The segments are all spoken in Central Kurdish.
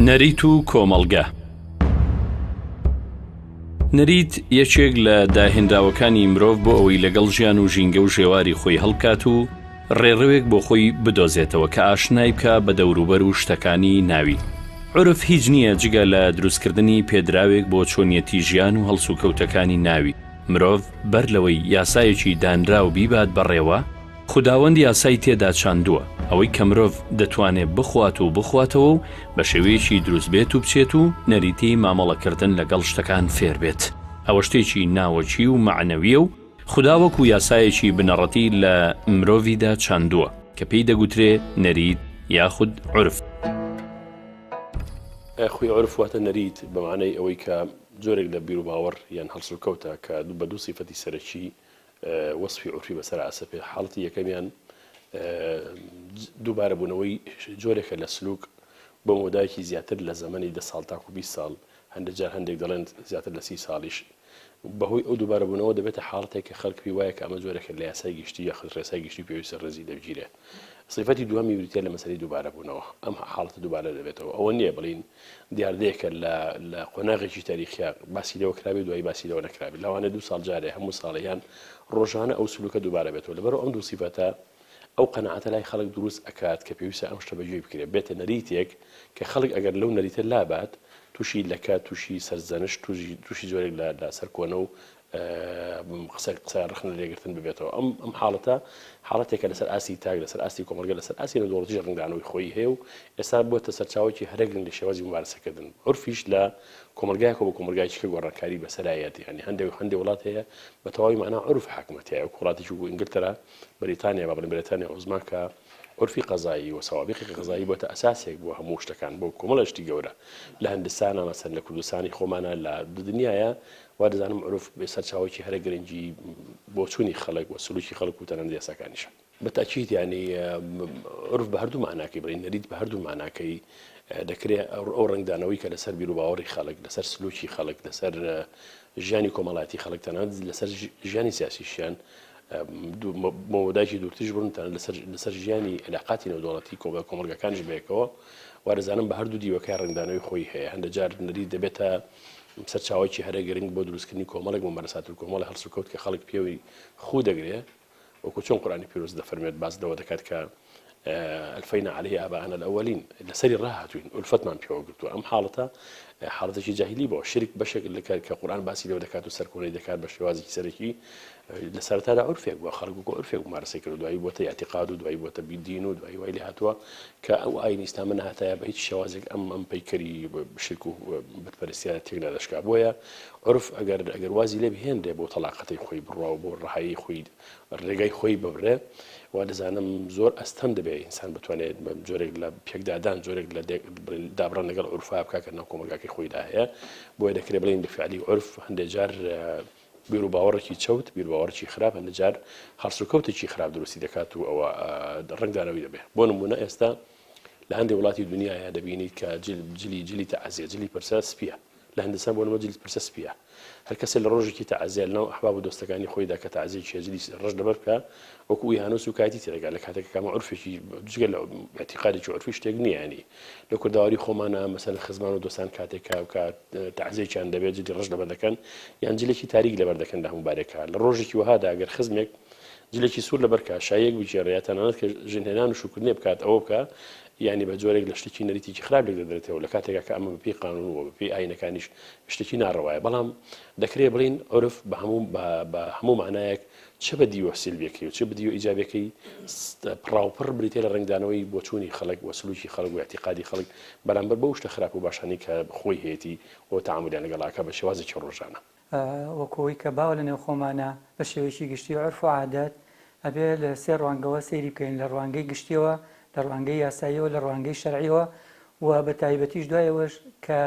نەریت و کۆمەڵگە. نەریت یەکێک لە داهێنراوەکانی مرۆڤ بۆ ئەوەی لەگەڵ ژیان و ژینگە و ژێواری خۆی هەڵکات و ڕێڕەوێک بۆ خۆی بدۆزێتەوە کە ئاشنای بکە بە دەوروبەر و شتەکانی ناوی. عورف هیچ نییە جگە لە دروستکردنی پێدراوێک بۆ چۆنیەتی ژیان و هەڵسوکەوتەکانی ناوی. مرۆڤ بەر لەوەی یاسایەکی دانرا و بیبات بەڕێوە، خوداوەند یاسای تێدا چاندووە ئەوەی کە مرۆڤ دەتوانێت بخوات و بخواتەوە و بە شێوەیەکی دروست بێت و بچێت و نەریتی مامەڵەکردن لەگەڵ شتەکان فێر بێت. ئەوە شتێکی ناوەچی و معنەویە و خوداوەکو یاسایەکی بنەڕەتی لە مرۆڤیدا چاندووە کە پێی دەگوترێ نەریت یاخود عورف. خوی عورف واتە نەریت بە معنای ئەوەی کە جۆرێک لە بیر و باوەڕ یان هەڵسوکەوتە کە بە دوو سیفەتی سەرەکی وەصفی عورفی بەسەر ئاسەپێ. حاڵەتی یەکەمیان دووبارە بوونەوەی جۆرێکە لە سلوک بۆ مۆدایەکی زیاتر لە زەمەنی 10 ساڵ تاکو 20 ساڵ، هەندێک جار هەندێک دەڵێن زیاتر لە 30 ساڵیش. بەهۆی ئەو دووبارە بوونەوە دەبێتە حاڵەتێک کە خەڵک پێی وایە کە ئەمە جۆرێکە لە یاسای گشتی یا ڕێسای گشتی پێویستە ڕێزی دەبگیرێ. صفەتی دووەمی بریتە لە مەسەلەی دووبارە بوونەوە. ئەم حاڵەتە دووبارە دەبێتەوە. ئەوە نییە بڵین دیاردەیەکە لە قۆناغێکی تاریخیا باسی لەوە کرابێت دوای باسی لەوە نەکرابێت. لەوانە 2 ساڵ جارێ هەموو ساڵیان ڕۆژانە ئەو سلوکە دووبارە بێتەوە. لەبەرەوە ئەم دوو سیفەتە ئەو قەنەعەتە لای خەڵک دروست ئەکات کە پێویستە ئەم شتە بەگوێ بکرێت، بێتە نەریتێک کە خەڵک ئەگەر لەو نەریتە لابات تووشی لەکات، تووشی سەرزەنش، تووشی زۆرێک لە سەرکۆنە و قسە ڕخنە لێگرتن ببێتەوە. ئەم حاڵەتێکە لەسەر ئاسی تاک، لەسەر ئاسی کۆمەلگە، لەسەر ئاسی نەدۆڵەتیش ڕنگدانەوەی خۆی هەیە و ئێستا بۆتە سەرچاوەکی هەرێک لە شێوازی مبارزەکردن. عورفیش لە کۆمەلگایەکە بۆ کۆمەلگایەکی گۆڕانکاری بەسەرایەتی، ینی هەندێک وڵات هەیە بە تەواوی معنا عورف حاکمەتیایە. وڵاتێکی بۆ ئینگلترا، بەریتانیا، با بڵێن بریتانیا عوزما کە عورفی قەزایی و سەوابقی قەزایی بۆتە ئەساسێک بۆ هەموو شتەکان، بۆ کۆمەڵە شتی گەورە. لە هەندستانە مەسەن لە کوردستانی خۆمانە لە دنیاە وا دەزانم عورف بێ سەرچاوەی هەرە گرنگی بۆ چوونی خەڵک و سلوکی خەڵک و تەنەندا یاساکانیشە. بەتاکید ینی عورف بە هەردوو معناکەی بڵین، نەریت بە هەردوو معناکەی دەکرێت ئەو ڕنگدانەوەی کە لەسەر بیر و باوەڕی خەڵک، لەسەر سلوکی خەڵک، لەسەر ژیانی کۆمەڵایەتی خەڵک، تەنانەت لەسەر ژیانی سیاسیشیان مۆدایکی دوورتیش بڕن لەسەر ژیانی علاقاتی نێودوڵەتی کۆمەلگەکانیش بەیەکەوە. وارەزانم بە هەردوو دیوەکەی ڕنگدانەوەی خۆی هەیە. هەندێک جار نەریت دەبێتە سەرچاوەی هەرە گرنگ بۆ دروستکردنی کۆمەڵێک مەمارەسات و کۆمەڵی هەڵسوکەوت کە خەڵک پێوی خو دەگرێت، وەکو چۆن قورئانی پیرۆز دەفەرمێت باس لەوە دەکات کە ئەلفەینا عەلەیهی ئاباءەنا الأوەلین، لەسەری ڕاهاتوین، ئولفەتمان پێوە گرتووە. ئەم حاڵەتە حاڵەتێکی جاهیلی بۆ شرک بەشێک کە قورئان باسی لەوە دەکات و سەرکۆنەی دەکات بە شێوازی سەرەکی لە سەرەتادا عورفێک بووە، خەڵک وەکو عورفێک ممارەسەی کرد، دوایی بۆتە ئیعتیقاد و دوایی بۆتە دین و دوایی وای لێ هاتووە کە ئەو ئاینی ئیسلامە نەهاتایە بە هیچ شێوازێک ئەم پەیکەری شرک و بتپەرستیانە تێک نەدەشکا. بۆیە عورف ئەگەر وازی لێ بهێنرێ بۆ تەلاقەتەی خۆی بڕوا و بۆ ڕەهایی خۆی ڕێگای خۆی ببرێ، وا دەزانم زۆر ئەستەم دەبێت ئینسان بتوانێت جۆرێک لە پێکدادان، جۆرێک لە دابڕان لەگەڵ عورفا بکات کە ناو کۆمەلگاکەی خۆیدا هەیە. بۆیە دەکرێت بڵێن بەفعلی عورف هەندێک جار بیر و باوەڕێکی چەوت، بیر و باوەڕێکی خراپ، هەندێک جار هەڵسوکەوتێکی خراپ دروستی دەکات و ئەوە ڕنگدانەوەی دەبێت. بۆ نمونە ئێستا لە هەندێک وڵاتی دنیاە دەبینیت کە جلی تەعەزیە، جلی پرسە سپیە. لە هەندستان بۆ نمونە جلی پرسە سپیە. هەر کەسێ لە ڕۆژێکی تەعەزیە لەناو ئەحباب و دۆستەکانی خۆیدا کە تەعەزیەکی جلی ڕەش لەبەر بکە، وەکو ئیهانەت و کاتی تێدەگا لە کاتێک کە عورفێکی جگە لە ئەعتیقادێکی عورفی شتێک نییە. ینی لە کورداواری خۆمانە مەسەلەن خزمان و دۆستان کاتێک کە تەعەزیەکیان دەبێت جلی ڕەش لەبەر دەکەن یان جلێکی تاریک لەبەر دەکەن لە هەموو بارێکە. لە ڕۆژێکی وەهادا ئەگەر خزمێک جلێکی سوور لەبەر کە شایەک بجێڕێ تەنانەت کە ژنهێنان و شوکردنێ بکات ئەوە بکە، یعنی بە جۆرێک لە شتێکی نەریتێکی خراپ لێک دەدرێتەوە لە کاتێکا کە ئەمە بەپێی قانون و بەپێی ئاینەکانیش شتێکی ناڕەوایە. بەڵام دەکرێت بڵین عورف بە هەموو معنایەک چه بەدی و سلبیەکەی و چه بەدی و ئیجابیەکەی پڕاوپڕ بریتێ لە ڕنگدانەوەی بۆ چوونی خەڵک و سلوکی خەڵک و اعتیقادی خەڵک بەرامبەر بەو شتە خراپ و باشانەی کە خۆی هەیەی بۆ تەعاملیان لەگەڵاکە بە شێوازێکی ڕۆژانە. وەکەوەی کە باوە لە نێو خۆمانە بە شێوەیەکی گشتی عورف و عادەت ئەبێ لە سێ ڕوانگەوە سەیری بکەین، لە ڕوانگەی گشتیەوە، لە ڕوانگەی یاساییەوە، لە ڕوانگەی شەرعیەوە و بە تایبەتیش دوایەوەش کە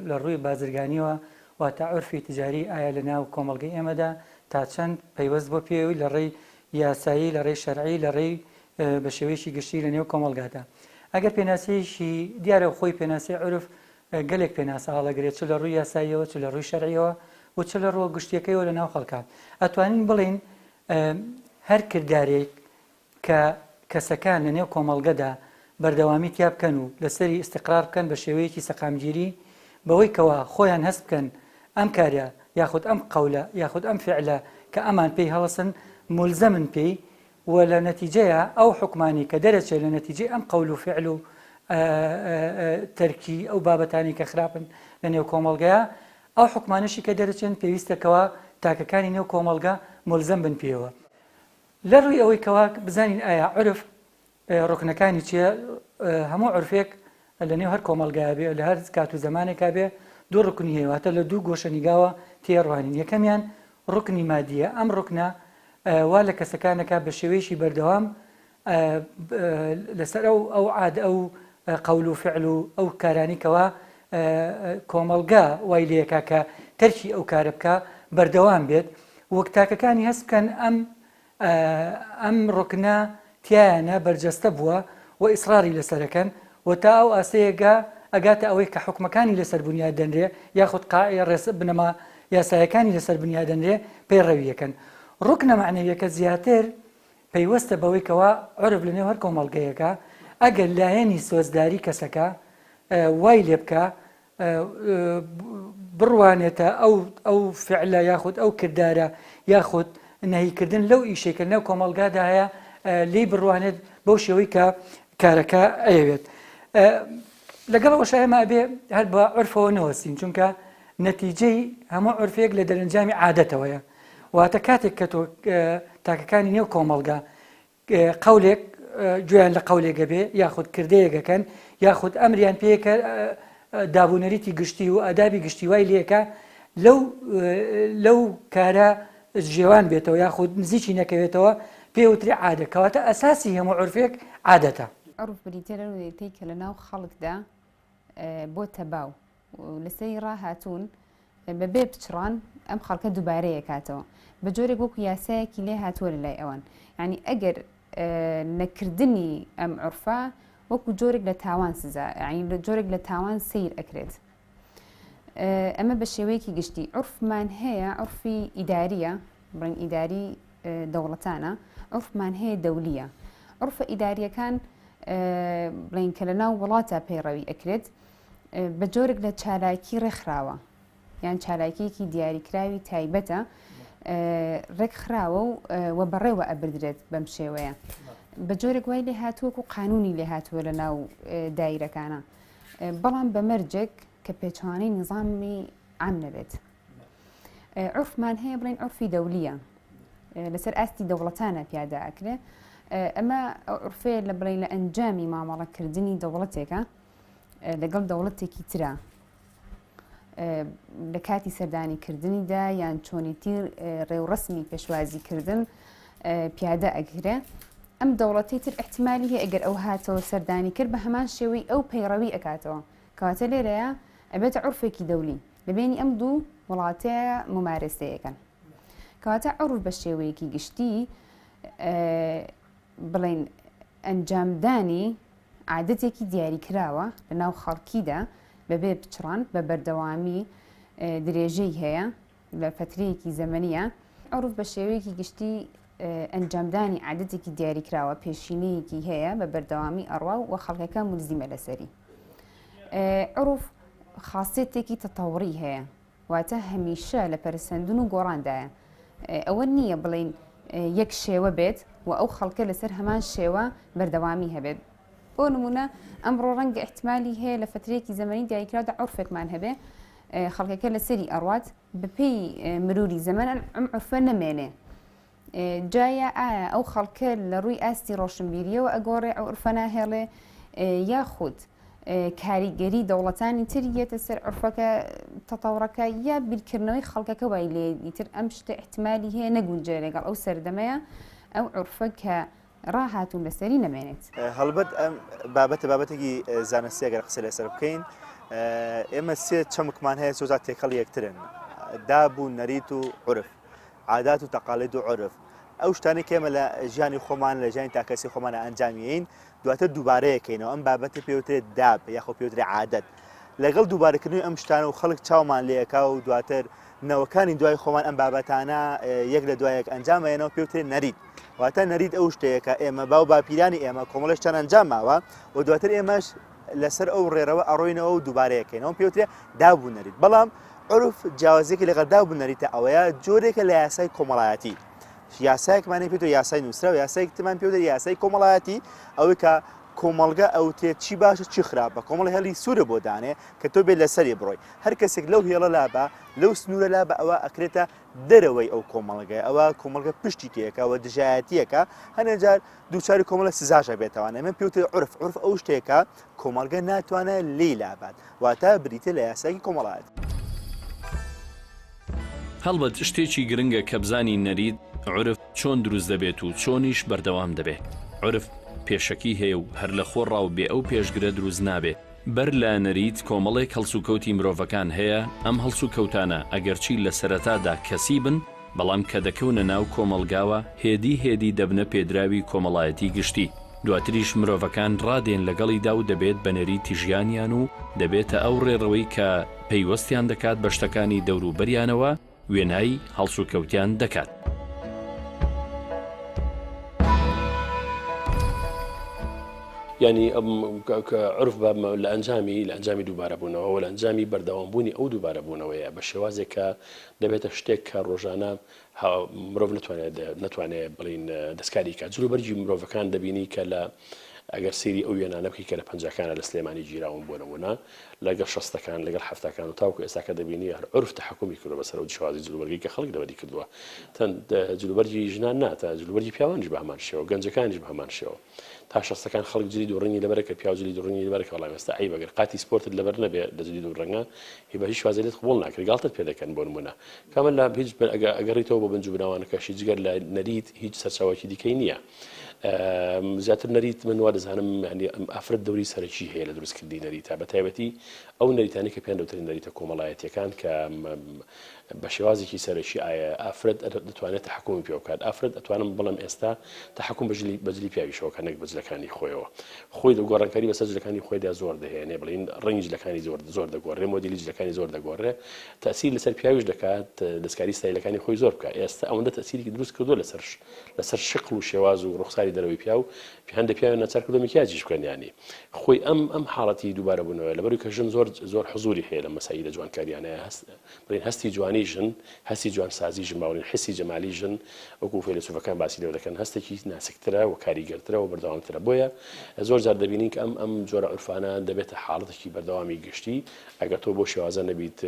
لە ڕووی بازرگانیەوە واتە عورفی تجاری ئایا لە ناو کۆمەڵگەی ئێمەدا تا چەند پەیوەست بۆ پێوی لە ڕێی یاسایی، لە ڕێی شەرعی، لە ڕێی بە شێوەیەکی گشتی لە نێو کۆمەڵگادا. ئەگەر پێناسەیەکی دیارە خۆی پێناسەی عورف گەلێک پێناسە هەڵەگرێت، چ لە ڕووی یاساییەوە، چ لە ڕووی شەرعیەوە و چ لە ڕووە گشتیەکەیەوە لە ناو خەڵکان. ئەتوانین بڵین هەر کردارێک کە کەسەکان لە نێو کۆمەڵگەدا بەردەوامی تیا بکەن و لەسەری استقرار بکەن بە شێوەیەکی سەقامگیری بەوەی کەوا خۆیان هەست بکەن ئەم کارە یاخود ئەم قەولە یاخود ئەم فعلە کە ئەمان پێی هەڵەسن ملزەمن پێی و لە نەتیجەیە ئەو حکمانی کە دەرەچێت لە نەتیجەی ئەم قەول و فعل و تەرکی ئەو بابەتانی کە خراپن لە نێو کۆمەڵگەیە ئەو حکمانشی کە دەرەچێن پێویستەکەوە تاکەکانی نێو کۆمەڵگە ملزەم بن پێوە لە ڕووی ئەوەی کەوا بزانین ئایا عرف ڕکنەکانی چیە هەموو عرفێک لە نێو هەر کۆمەڵگایە بێ لە هەر کات و زمانێکا بێ دوو ڕکنی هەیەواتە لە دوو گۆشەنیگاوە تێڕوانین یەکەمیان ڕکنی مادیە ئەم ڕکنە وا لە کەسەکانەکە بە شێوەیەشی بەردەوام لەسەر ئەو عاد ئەو قەول و فعل و ئەو کارانیکەوە کۆمەڵگا وای لێکا کە تەرکی ئەو کارە بکە بەردەوام بێت وەک تاکەکانی هەست بکەن ئەم ڕکنە تیانە بەرجەستە بووە و ئیسراری لەسەرەکەن و تا ئەو ئاسەیەگە ئەگاتە ئەوەی کە حکومەکانی لەسەر بنیاد دەنرێ یاخود ڕێسە بنەما یاسایەکانی لەسەر بنیاد دەنرێ پەیڕەویەکەن ڕکنە معنەویەکە زیاتر پەیوەستە بەوەی کەوا عرف لە نێو هەر کۆمەڵگەیەکە ئەگەر لایەنی سۆزداری کەسەکە وای لێ بکە بڕوانێتە ئەو فعلە یاخود ئەو کردارە یاخود نەهیکردن لەو ئیشێکە نێو کۆمەڵگادا هەیە لی بڕوانێت بەو شێوەی کە کارەکە ئەیەوێت لەگەڵەوە شایمە بێ هەر بە عرفەوە نەوەسین چونکە نەتیجەی هەموو عرفێک لە دەرەنجامی عادەتەوەیە واتە کاتێک کە تۆ تاکەکانی نێو کۆمەڵگا قەولێک گوێیان لە قەولێکە بێ یاخود کردەیەکەکەن یاخود ئەمریان پێیەکە دابوونەریتی گشتی و ئادابی گشتی وای لێکە لەو کارە ژێوان بێتەوە یاخود نزیکی نەکەوێتەوە پێوتری عادە کەواتە ئەساسی هەموو عرفێک عادەتە عرف بریتە لە ڕوودەیەی کە لە ناو خەڵکدا بۆ تەباو لەسەری ڕاهاتوون بەبێ بچڕان ئەم خەڵکە دووبارەیە کاتەوە بە جۆرێک وەکو یاسایەکی لێ هاتووە لە لای ئەوان یعنی ئەگەر نەکردنی ئەم عرفە وەکو جۆرێک لە تاوان سزا یعنی لە جۆرێک لە تاوان سیر ئەکرێت ئەمە بە شێوەیەکی گشتی عرفمان هەیە عرفی ئیداریە بڵین ئیداری دەوڵەتانە عرفمان هەیە دەولیە عرفە ئیداریەکان بڵین کە لە ناو وڵاتە پەیڕەوی ئەکرێت بە جۆرێک لە چالاکی ڕێکخراوە یان چالاکیەکی دیاریکراوی تایبەتە ڕێکخراوە و بەڕێوە ئەبردرێت بەم شێوەیە بە جۆرێک وای لێ هاتووەکو قانونی لێ هاتووە لە ناو دایرەکانە بەڵام بە مەرجێک کە پێچوانەی نظامی عام نەبێت عرفمان هەیە بڵین عرفی دەولیە لەسەر ئاستی دەوڵەتانە پیادا ئەکرێ ئەمە عرفێ لە بڵین لە ئەنجامی مامەڵەکردنی دەوڵەتێکە لەگەڵ دەوڵەتێکی ترە لە کاتی سەردانیکردنیدا یان چۆنیتی ڕێوڕسمی پێشوازیکردن پیادە ئەگرێ ئەم دەوڵەتی تر احتیمالی هەیە ئەگەر ئەو هاتەوە سەردانی کرد بە هەمان شێوەی ئەو پەیڕەوی ئەکاتەوە کەواتە لێرەیە ئەبێتە عرفێکی دەولی لەبێنی ئەم دوو وڵاتەیە ممارەسەیەکەن کەواتە عرف بە شێوەیەکی گشتی بڵین ئەنجامدانی عادەتێکی دیاریکراوە لە ناو خەڵکیدا بەبێ بچڕان بە بەردەوامی درێژەی هەیە لە فترەیەکی زەمەنیە عرف بە شێوەیەکی گشتی ئەنجامدانی عادەتێکی دیاریکراوە پێشینەیەکی هەیە بە بەردەوامی ئەڕوا و خەڵکەکە ملزیمە لەسەری عرف خاصێتێکی تەتەوڕی هەیە واتە هەمیشە لە پەرسەندن و گۆڕاندایە ئەوە نییە بڵین یەک شێوە بێت و ئەو خەڵکە لەسەر هەمان شێوە بەردەوامی هەبێت بۆ نمونە ئەمڕۆ ڕەنگە احتیمالی هەیە لە فترەیەکی زەمەنی دیاریکراودا عرفێکمان هەبێ خەڵکەکە لەسەری ئەڕوات بەپێی مروری زەمەن ئەم عرفە نەمێنێ جایە ئایا ئەو خەڵکە لە ڕووی ئاستی ڕۆشنبیریەوە ئەگۆڕێ ئەو عرفە ناهێڵێ یاخود کاریگەری دەوڵەتانی تر یێتە سەر عرفەکە تەتەوڕەکە یا بیرکردنەوەی خەڵکەکە وای لێ ئیتر ئەم شتە احتیمالی هەیە نەگونجێ لەگەڵ ئەو سەردەمەیە ئەو عرفە کە ڕاهاتوون لەسەری نەمێنێت هەڵبەت ئەم بابەتێکی زانستی ئەگەر قسە لەسەر بکەین ئێمە سێ چەمکمان هەیە سۆزات تێکەڵ یەکترن دابوو نەریت و عرف عادات و تەقالید و عرف ئەو شتانی کە ئێمە لە ژیانی خۆمان لە ژیانی تاکەسی خۆمانە ئەنجامیین دواتر دووبارەیەکەینەوە ئەم بابەتە پێوترێت داب یاخۆ پێوترێت عادەت لەگەڵ دووبارەکردنی ئەم شتانە و خەڵک چاومان لێەکا و دواتر نەوەکانی دوای خۆمان ئەم بابەتانە یەک لە دوایەک ئەنجامێنەوە پێوترێن نەرید واتە نەرید ئەو شتەیەکە ئێمە باو باپیرانی ئێمە کۆمەڵێشتان ئەنجام ماوە و دواتر ئێمەش لەسەر ئەو ڕێرەوە ئەڕۆینەوە و دووبارەیەکەینەوە پێوترێ دابوو نەرید بەڵام عرف جیاوازێکی لەگەڵ دابوو نەریتە ئەوەیە جۆرێکە لە یاسای کۆمەڵایەتی یاسایەکمانەی پێوتە یاسای نووسرا و یاسایەکتمان پێوتە یاسای کۆمەڵایەتی ئەوەی کە کۆمەڵگە ئەو تێ چی باشە چی خراپە کۆمەڵی هەڵی سوورە بۆ دانێ کە تۆ بێت لەسەری بڕۆی هەر کەسێک لەو هێڵە لابە لەو سنوورە لابە ئەوە ئەکرێتە دەرەوەی ئەو کۆمەڵگای ئەوە کۆمەڵگە پشتی تێکەوە دژایەتیەکە هەنێجار دووچاری کۆمەڵە سزاشە بێتەوانە من پێوتە عرف ئەو شتێکە کۆمەڵگە ناتوانێت لی لابات واتە بریتە لە یاسایی کۆمەڵایەت هەڵبەت شتێکی گرنگە کە بزانی نەرید عرف چۆن دروست دەبێت و چۆنیش بەردەوام دەبێت عرف پێشەکی هەیە و هەر لە خۆڕاو بێ ئەو پێشگرە دروست نابێت بەر لە نەریت کۆمەڵێک هەڵسوکەوتی مرۆڤەکان هەیە ئەم هەڵسوکەوتانە ئەگەرچی لە سەرەتادا کەسی بن بەڵام کە دەکەونە ناو کۆمەلگاوە هێدی دەبنە پێدراوی کۆمەڵایەتی گشتی دواتریش مرۆڤەکان ڕادێن لەگەڵیدا و دەبێت بە نەریتی ژیانیان و دەبێتە ئەو ڕێڕەوەی کە پەیوەستیان دەکات بە شتەکانی دەوروبەریانەوە وێنایی هەڵسوکەوتیان دەکات ینی عرف لە ئەنجامی دووبارەبوونەوە لە ئەنجامی بەردەوامبوونی ئەو دووبارەبوونەوەیە بە شێوازێک کە دەبێتە شتێک کە ڕۆژانە مرۆڤ نتوانێت بڵین دەستکاری کات جلوبەرجی مرۆڤەکان دەبینی کە لە ئەگەر سری ئەو وێنانە بکەی کە لە پەنجەکانە لە سلێمانی گیراون بۆ نمونە لەگەڵ شەستەکان لەگەڵ هەفتەکان و تاوکو ئێستاکە دەبینی هەر عرف تەحکومی کردووە بەسەر و شێوازی جلوبەرگی کە خەڵک دەوەری کردووە جلوبەرجی ژنان ناتە جلوبەرجی پیاوانیش بە هەمان شێوە گەنجەکانیش بە هەمان شێوە تا شەستەکان خەڵک جلی دووڕنگی لەبەرە کە پیاوجلی دووڕنگی لەبەرە وڵام ئێستا ئەی بەگەر قاتی سپۆرتت لەبەر نەبێ لە جلی دووڕەنگە هی بە هیچ شوازێت قبول ناکرێت گاڵتت پێ دەکەن بۆ نمونە کامل لە هیچ ئەگەڕیتەوە بۆ بنج و بناوانەکەشی جگەر لە نەریت هیچ سەرچاوەکی دیکەی نییە زیاتر نەریت من وا دەزانم ینی ئافرەت دەوری سەرەکی هەیە لە دروستکردی نەریتە بە تایبەتی ئەو نەریتانی کە پێیان دەوترین نەریتە کۆمەڵایەتیەکان کە بە شێوازێکی سەرەکی ئایا ئافرەت دەتوانێت تەحکومی پێ بکات ئافرەت ئەتوانم بڵم ئێستا تەحکوم بەجلی پیاویشەوە کە نەک بەجلەکانی خۆیەوە خۆی گۆڕانکاری بەسەر جلەکانی خۆیدا زۆر دەهێنێ بڵین ڕەنگی جلەکانی زۆر دەگۆڕێ مۆدیلی جلەکانی زۆر دەگۆڕێ تەسیر لەسەر پیاویش دەکات دەستکاری ستایلەکانی خۆی زۆر بکات ئێستا ئەوەندە تەسیری دروست کردو لەسەر شقل و شێواز و ڕوخساری دەرەوەی پیاو هەندە پیاوی ناچار کردو مکیاجیش بکەنیانی خۆی ئەم حاڵەتی دووبارە بوونەوە لەبەروی کە ژن زۆر حزوری هەیە لە مەسایلە جوانکاریانەیە بڵین هەستی جوانی ژن هەستی جوانسازی ژن باوەڕین حسی جەمالی ژن وەکو فەیلسوفەکان باسی لێ دەکەن هەستێکی ناسکترە و کاریگەرترە و بەردەوامترە بۆیە زۆر جار دەبینین کە ئەم جۆرە عورفانە دەبێتە حاڵەتێکی بەردەوامی گشتی ئەگەر تۆ بۆ شێوازە نەبیت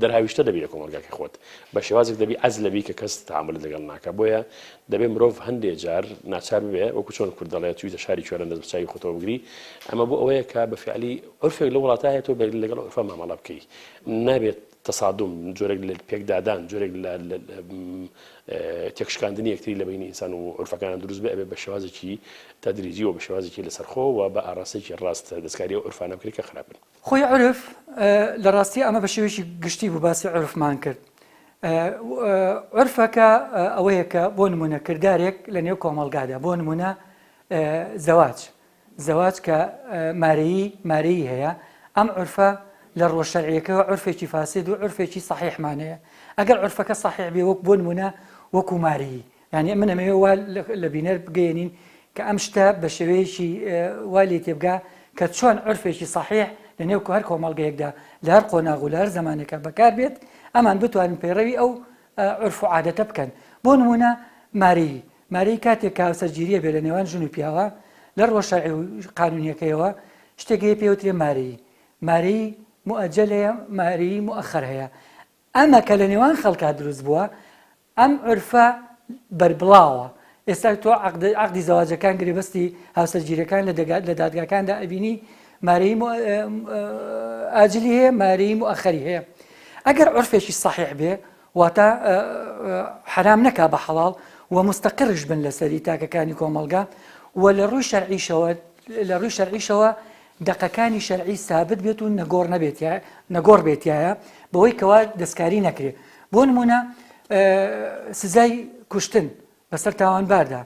دەرهاویشتە دەبی لە کۆمەلگاکەی خۆت بە شێوازێک دەبی ئەز لەبی کە کەس تەعاملت لەگەڵ ناکە بۆیە دەبێ مرۆڤ هەندێک جار ناچار ببێ وەکو چۆن کورد دەڵێت توی شاری کوێرە دەست بچوی خۆتەوە بگری ئەمە بۆ ئەوەیە کە بە فعلی عورفێک لە وڵاتە هەیە تۆ لەگەڵ عورفە مامەڵە بکەی نابێت تصادم جۆرێک لە پێکدادان جۆرێک لە تێکشکاندنی یەکتری لە بینی ئینسان و عورفەکان دروست بێ بە شێوازێکی تەدریجی و بە شێوازێکی لەسەرخۆ و بە ئاڕاستێکی ڕاست دەستکاری و عورفانە بکرێت کە خراپن خۆی عرف لە ڕاستی ئەمە بە شێوەیەکی گشتی بوو باسی عرفمان کرد عرفەکە ئەوەیە کە بۆ نمونە کردارێک لە نێو کۆمەڵگادا بۆ نمونە زەواج کە مارەیی هەیە ئەم عرفە لە ڕۆژشەرعیەکەوە عرفێکی فاسد و عرفێکی صحیحمانەیە ئەگەر عرفەکە صحیح بێ وەک بۆ نمونە وەکو مارەیی یعنی من ئەمەوێ وا لە بینەر بگەێنین کە ئەم شتە بە شێوەیەکی وا لێ تێبگا کە چۆن عرفێکی صحیح لە نێو هەر کۆمەڵگەیەکدا لە هەر قۆناغ و لە هەر زەمانێکە بەکار بێت ئەمان بتوانین پەیڕەوی ئەو عرف و عادەتە بکەن بۆ نمونە مارەیی کاتێک کە هاوسەرگیریە بێ لە نێوان ژن و پیاوە لە ڕۆژشەرعی و قانونیەکەیەوە شتێکی پێوترێ مارەیی مؤجل هەیە مارەیی مؤخر هەیە ئەمە کە لە نێوان خەڵکا دروست بووە ئەم عرفە بەربڵاوە ئێستا تۆ عەقدی زەواجەکان گرێبەستی هاوسەرگیریەکان لە دادگاکاندا ئەبینی مارەیی ئاجلی هەیە مارەیی مؤخری هەیە ئەگەر عرفێکی صحیح بێ واتە حرام نەکا بە حەڵاڵ و مستەقرش بن لەسەری تاکەکانی کۆمەڵگا و لە ڕووی شەرعیشەوە دەقەکانی شەرعی سابت بێت و نەگۆڕ بێتیایە بەوەی کەوا دەستکاری نەکرێت بۆ نمونە سزای کوشتن بەسەر تاوانباردا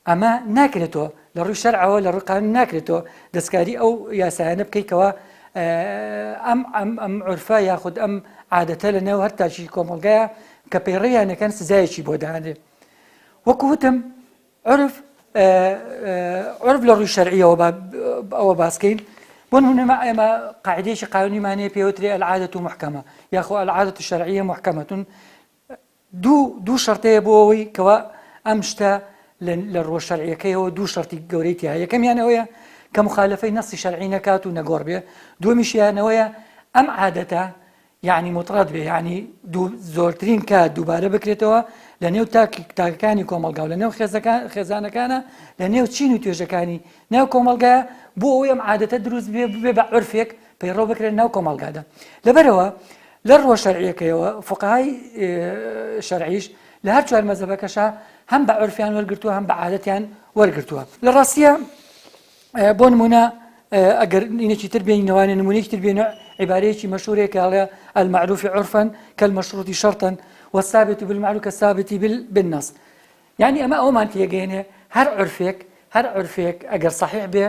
ئەمە ناکرێتەوە لە ڕووی شەرعەوە لە ڕووی قانون ناکرێتەوە دەستکاری ئەو یاسایانە بکەیتەوە ئەم عورفە یاخود ئەم عادەتە لە نێو هەر تاچی کۆمەڵگایە کە پەیڕێیانەکەن سزایەکی بۆ داهێنێ. وەکو وتم عرف لە ڕووی شەرعیەوە ئەوە باسکەین بۆ نمونە ئێمە قاعدەیەکی قانونیمانەیە پێوترێ العادة محکەمە یاخۆ العادة الشەرعیە محکەمەتون دوو شەرتەیە بۆ ئەوەی کەوا ئەم شتە لە ڕۆژ شەرعیەکەیەوە دوو شەرتی گەورەی تیا یەکەمیان ئەوەیە کە مخالفەی نەسی شەرعی نەکات و نەگۆڕ بێ دووەمیشیانەوەیە ئەم عادەتە یعنی مطرد بێ یعنی زۆرترین کات دووبارە بکرێتەوە لە نێو تاکەکانی کۆمەڵگا و لە نێو خێزانەکانە لە نێو چین و توێژەکانی ناو کۆمەڵگایە بۆ ئەوەی ئەم عادەتە دروست بێ بە عورفێک پەیڕۆ بکرێت ناو کۆمەڵگادا. لەبەرەوە لە ڕۆژ شەرعیەکەیەوە فقهای شەرعیش لە هەر چوار مەزهبەکەشە هەم بە عورفیان وەرگرتووە هەم بە عادەتیان وەرگرتووە. لە ڕاستیە بۆ نمونە ئەگەر اینێکی تر بێنینەوانێ نمونەیەکی تر بێنە عیبارەیەکی مەشهورەیە کە ئەڵێ المعروف عرفا كالمشروط شرطا والثابت بالمعروف كالثابت بالنص. يعني ئەمە ئەومان تێگەێنێ هەر عورفێک ئەگەر صحیح بێ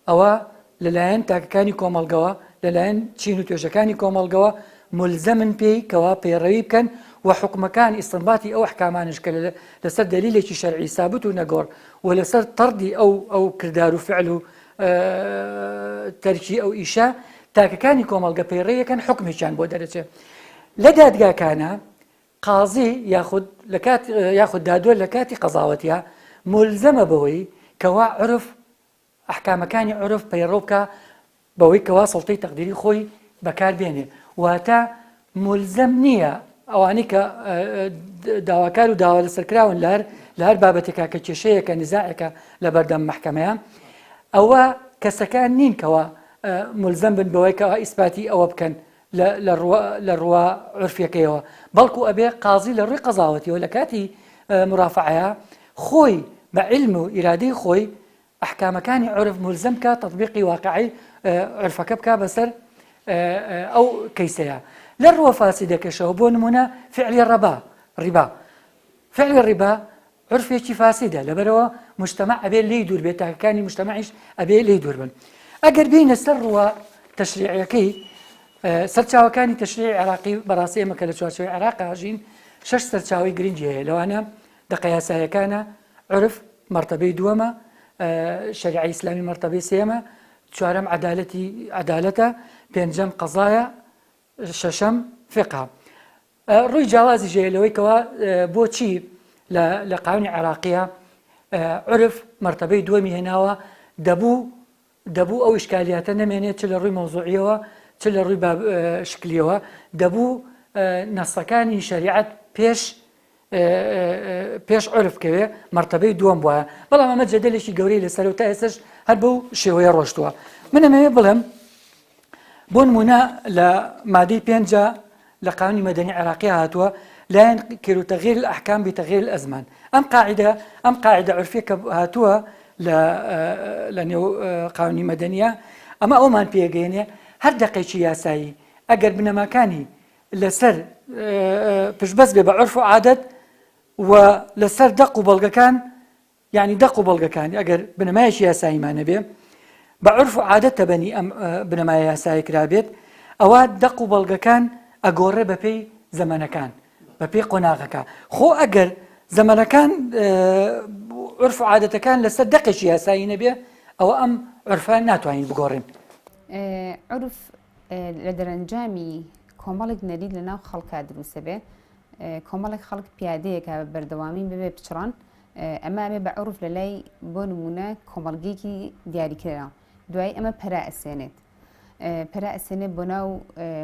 ئەوە لەلایەن تاکەکانی کۆمەڵگەوە لەلایەن چین و توێژەکانی کۆمەڵگەوە ملزەمن پێی کەوا پەیڕەوی بکەن و حکومەکان ئیستنباتی ئەو ئەحکامانش کە لەسەر دلیلێکی شەرعی سابت و نەگۆڕ و لەسەر تەردی ئەو کردار و فعل و تەرکی ئەو ئیشە تاکەکانی کۆمەڵگە پەیڕەویەکەن حکمێکیان بۆ دەرەچێت. لە دادگاکانە قازی یاخود دادوەر لە کاتی قەزاوەتیە ملزەمە بەوەی کەوا عرف ئەحکامەکانی عرف پەیڕۆ بکە بەوەی کەوا سەڵتەی تەقدیری خۆی بەکاربێنێ واتە ملزەم نییە ئەوانەی کە داواکار و داوا لەسەرکراون لە هەر بابەتێکا کە کێشەیەکە نزاعێکە لە بەردەم محکەمەیە ئەوە کەسەکان نین کەوا ملزەم بن بەوەی کەوا ئیسپاتی ئەوە بکەن لە ڕوا عورفیەکەیەوە بەڵکو ئەبێ قازی لە ڕووی قەزاوەتیەوە لە کاتی مرافعەیە خۆی بە علم و ئیرادەی خۆی ئەحکامەکانی عورف ملزەم کە تەطبیقی واقعی عورفەکە بکە بەسەر ئەو کەیسەیە. لە ڕووە فاسیدەکەشەوە بۆ نمونە فعلی ڕیبا فعلی ڕیبا عورفێکی فاسیدە لەبەرەوە مجتەمع ئەبێ لێی دوور بێت تاکەکانی مجتەمعیش ئەبێ لێی دوور بن. ئەگەر بینە سەر ڕووە تەشریعەکەی سەرچاوەکانی تەشریعی عێراقی بەڕاستی ئێمە کە لە چوارچێوەی عێراق هاژین 6 سەرچاوی گرنگی هەیە لەوانە دەقە یاساییەکانە عورف مرتبەی دووەمە شەریعەی ئیسلامی مرتبەی سێمە چوارەم عەدالەتە پێنجەم قەزایە شەشەم فقه. ڕووی جیاوازی ژێلەوەی کەوا بۆچی لە قانونی عێراقیە عورف مرتبەی دووەمی هێناوە دەبوو ئەو ئیشکالیاتە نەمێنێت چ لە ڕووی مەوزوعیەوە چ لە ڕووی شکلیەوە دەبوو نەسەکانی شەریعەت پێش عورف کەوێ مرتبەی دووەم بووە بەڵام ئەمە جەدەلێکی گەورەی لەسەر و تا ئێستش هەر بەو شێوەیە ڕۆشتووە. من ئەمەوێ بڵێم بۆ نمونە لە مادەی 5 لە قانونی مەدەنی عێراقی هاتووە لایەن کێر و تەغییر الأحکام بتەغییر الأزمان. ئەم قاعدە عورفیە کە هاتووە لە نێو قانونی مەدەنیە ئەمە ئەومان پێگەێنێ هەر دەقێکی یاسایی ئەگەر بنەماکانی لەسەر پشتبەست بێ بە عورف و عادەت و لەسەر دەق و بەڵگەکان یعنی دەق و بەڵگەکانی ئەگەر بنەمایەکی یاساییمانە بێ بە عورف و عادەت تەبەنی ئەم بنەمای یاسایی کرابێت ئەوە دەق و بەڵگەکان ئەگۆڕێ بەپێی زەمانەکان بەپێی قۆناغەکە خۆ ئەگەر زەمانەکان عورف و عادەتەکان لەسەر دەقێکی یاسایی نەبێ ئەوە ئەم عورفان ناتوانین بگۆڕین. عورف لە دەرەنجامی کۆمەڵێک نەرید لە ناو خەڵکا دروستە بێ کۆمەڵێک خەڵک پیادەیەکە بەردەوامی ببێ بچڕان ئەمە ئەمێ بە عورف لە لای بۆ نمونە کۆمەڵگەیەکی دیاریکرا دوای ئەمە پەرا ئەسێنێت بۆ ناو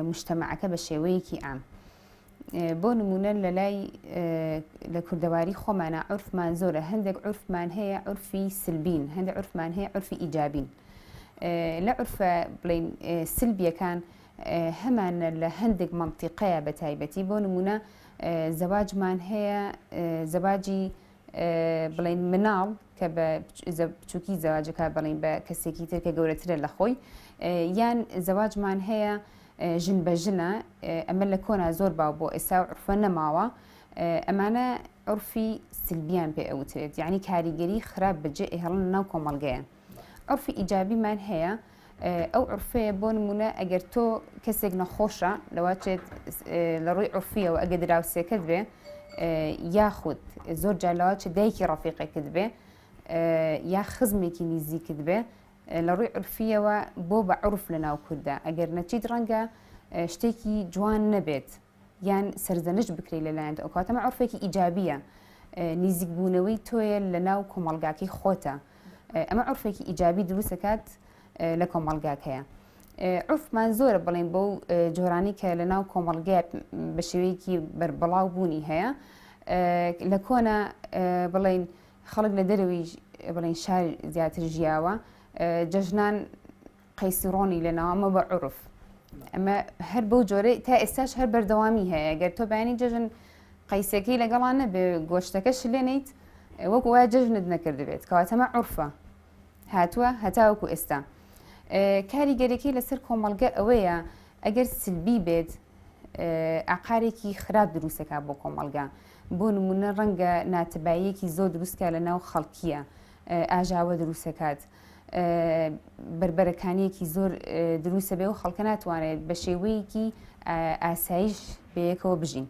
مجتەمەعەکە بە شێوەیەکی عام. بۆ نمونە لە لای لە کوردەواری خۆمانە عورفمان زۆرە هەندێک عورفمان هەیە عورفی سلبین هەندێک عورفمان هەیە عورفی ئیجابین. لە عورفە بڵین سلبیەکان هەمانە لە هەندێک مەنتیقەیە بە تایبەتی بۆ نمونە زەواجمان هەیە زەواجی بڵین مناڵ کە بە بچووکی زەواجەکە بڵین بە کەسێکی تر کە گەورەترە لە خۆی یان زەواجمان هەیە ژن بە ژنە ئەمە لە کۆنا زۆر باو بۆ ئێستا عورفە نەماوە ئەمانە عورفی سلبیان پێ ئەوترێت یعنی کاریگەری خراپ بەجێ ئێهێڵن ناو کۆمەڵگەیە. عورفی ئیجابیمان هەیە ئەو عرفەیە بۆ نمونە ئەگەر تۆ کەسێک نەخۆشە لەواتێت لە ڕووی عرفیەوە ئەگە دراوسێکت بێ یاخود زۆر جالەوە چ دایکی ڕەفیقێکت بێ یا خزمێکی نزیکت بێ لە ڕووی عرفیەوە بۆ بە عرف لە ناو کووردا ئەگەر نەچیت ڕەنگە شتێکی جوان نەبێت یان سەرزەنش بکرێت لەلایەن ئەو کاتەمە عرفێکی ئیجابیە نزیک بوونەوەی تۆیە لە ناو کۆمەڵگاکەی خۆتە ئەمە عرفێکی ئیجابی دروستەکات لە کۆمەڵگاکەیە عرفمان زۆرە بڵێن بۆ جۆرانی کە لە ناو کۆمەڵگای بە شێوەیەکی بربڵاو بوونی هەیە لە کۆنا بڵێن خەڵک لە دەروی بڵێن شار زیاتر ژیاوە جەژنان قەیسیڕۆنی لەناو ئەمە بە عرف ئەمە هەر بەو جۆرە تا ئێستاش هەر بەردەوامی هەیە گەر تۆ بەیانی جەژن قەیسەکەی لەگەڵان نەبێ گۆشتەکەش لێنیت وەک وایە جەژنت نەکردبێت کەواتەمە عرفە هاتووە هەتاوەکو ئێستا کاریگەرێکی لەسەر کۆمەڵگە ئەوەیە ئەگەر سلبی بێت ئاقارێکی خراپ دروستەکە بۆ کۆمەڵگا بۆ نمونە ڕەنگە ناتەباییەکی زۆر دروستکە لە ناو خەڵکیە ئاژاوە دروستەکات بربەرەکانیەکی زۆر دروستە بێ و خەڵکە ناتوانێت بە شێوەیەکی ئاسایش بەیەکەوە بژین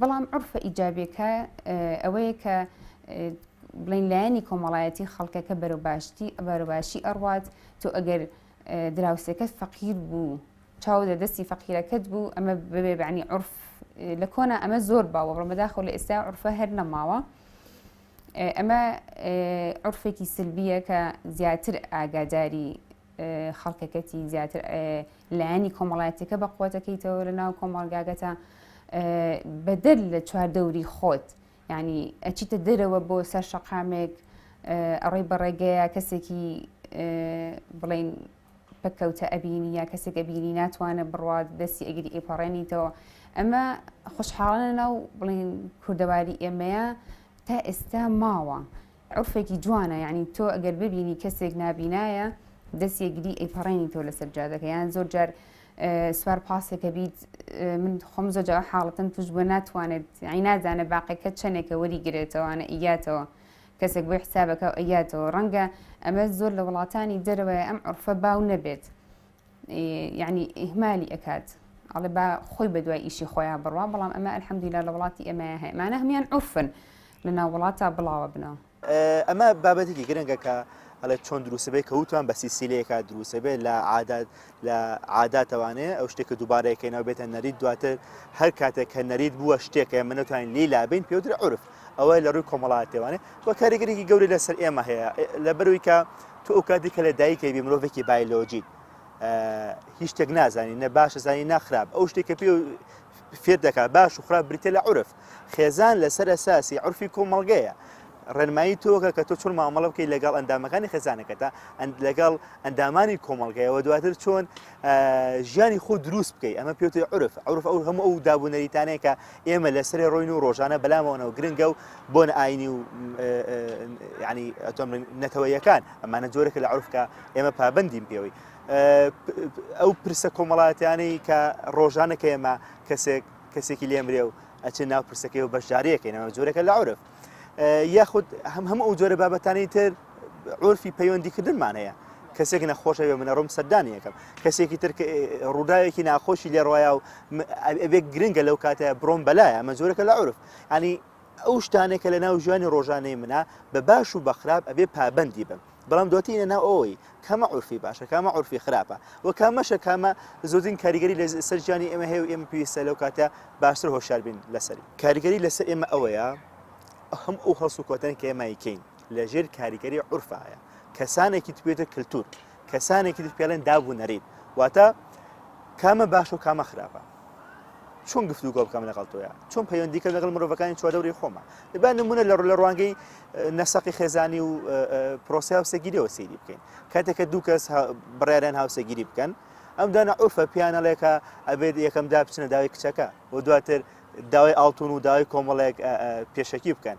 بەڵام عرفە ئیجابیەکە ئەوەیە کە بڵین لایەنی کۆمەڵایەتی خەڵکەکە بەرەباشی ئەڕوات تۆ ئەگەر دراوسەکەت فەقیر بوو چاو دەستی فەقیرەکەت بوو ئەمە ببێ بەعنی عرف لە کۆنا ئەمە زۆر باوە ڕۆمەداخۆ لە ئێستا عرفە هەر نەماوە ئەمە عرفێکی سلبیە کە زیاتر ئاگاداری خەڵکەکەتی زیاتر لایەنی کۆمەڵایەتەکە بە قووەتەکەیتەوە لە ناو کۆمەڵگاگەتە بەدەر لە چواردەوری خۆت یعنی ئەچیتە دەرەوە بۆ سەر شەقامێک ئەڕێی بەڕێگەیە کەسێکی بڵێن بەکەوتە ئەبینی یا کەسێک ئەبینی ناتوانێت بڕوات دەستی ئەگری ئێپەڕێنیتەوە ئەمە خۆشحاڵانە ناو بڵێن کوردەواری ئێمەیە تا ئێستا ماوە عرفێکی جوانە یعنی تۆ ئەگەر ببینی کەسێک نابینایە دەستی ئەگری ئەیپەڕێنی تۆ لەسەر جادەکە یان زۆر جار سوار پاسێکە بیت من خۆم زۆر جار حاڵەتەن توش بووە ناتوانێت یعنی نازانە باقیەکە چەندێکە وەریگرێتەوەوانە ئیاتەوە کەسێک بۆی حسابەکە ئەیاتەوە ڕەنگە ئەمە زۆر لە وڵاتانی دەرەوەی ئەم عرفە باو نەبێت یعنی ئیهمالی ئەکات ئەڵێ با خۆی بە دوای ئیشی خۆیان بڕوا بەڵام ئەمە ئەلحەمدولیلا لە وڵاتی ئێمەیە هەیە مانە هەمیان عرفن لە ناو وڵاتە بڵاوە بنەوە ئەمە بابەتێکی گرنگە کە ئەڵێ چۆن دروستەبێت کەوتوان بە سیسیلەیەکە دروستەبێت لە عاداتەوانەیە ئەو شتێکە دووبارەیەکەینەوە بێتە نەرید دواتر هەر کاتێک کە نەرید بووە شتێکە من نتوانین لی لابین پێوترە عرف ئەوە لە ڕووی کۆمەڵاتێوانێ وە کاریگەرێکی گەوری لەسەر ئێمە هەیە لە بەروی کە تو ئەو کاتی کە لە دایکەی بی مرۆڤێکی بایۆلۆجی هیچ شتێک نازانی نە باشە زانی ناخراب ئەو شتێکە پێ فێر دەکات باش و خراپ بریتە لە عرف خێزان لەسەر ئەساسی عرفی کۆمەڵگەیە ڕێنمایی تۆکە کە تۆ چۆن مامەڵە بکەیت لەگەڵ ئەندامەکانی خێزانەکەتە لەگەڵ ئەندامانی کۆمەڵگەیەوە دواتر چۆن ژیانی خۆ دروست بکەیت ئەمە پێوتری عرف ئەو هەموو ئەو دابوونەریتانەیە کە ئێمە لەسەر ڕۆین و ڕۆژانە بەلامەوەنەوە گرنگە و بۆن ئاینی و ینی ئەتۆم نەتەوەیەکان ئەمانە جۆرەکە لە عرفکە ئێمە پابندیم پێوەی ئەو پرسە کۆمەڵاتیانەی کە ڕۆژانەکە ئێمە کەسێکی لێمرێ و ئەچێ ناو پرسەکەی و بەشداریەکەین ئەمە جۆرەکە لە عرف یاخود هەموو ئەو جۆرە بابەتانی تر عرفی پەیوەندیکردنمان هەیە کەسێک نەخۆشە بێ منە ڕۆم سەردانی یەکەم کەسێکی تر ڕووداوێکی ناخۆشی لێڕواە و ئەبێ گرنگە لەو کاتە بڕۆم بەلایە ئەمە جۆرەکە لە عرف ینی ئەو شتانێکە لە ناو ژیانی ڕۆژانەی منە بە باش و بەخراپ ئەبێ پابندی بم بەڵام دواتینە ناو ئەوەی کامە عرفی باشە کامە عرفی خراپە و کامەشە کامە زۆرین کاریگەری لە سەر ژیانی ئێمە هەیە و ئێمە پێویستە لەو کاتە باشتر هۆشیار بین لەسەری کاریگەری لەسەر ئێمە ئەوەیە هەم ئەو هەڵسو کۆتەن کە ئێمەیکەین لە ژێر کاریگەری عرفایە کەسانێکی توێتە کللتور کەسانێکی پێڵێن دابوو نەرید واتە کامە باش و کامە خراپە چۆن گفتوگۆ بکەم لەگەڵ تۆیە چۆن پەیوەندیکە لەگەڵ مرۆڤەکانی چواردەوری خۆمە دەبا نمونە لە ڕوانگەی نەسەقی خێزانی و پرۆسی هاوسەگیریەوە سەیری بکەین کاتێککە دوو کەس بڕیاران هاوسەگیری بکەن ئەم دانە عرفە پیانەڵێکە ئەبێت یەکەمدا بچنە داوای کچەکە و دواتر داوای ئاڵتون و داوای کۆمەڵێک پێشەکی بکەن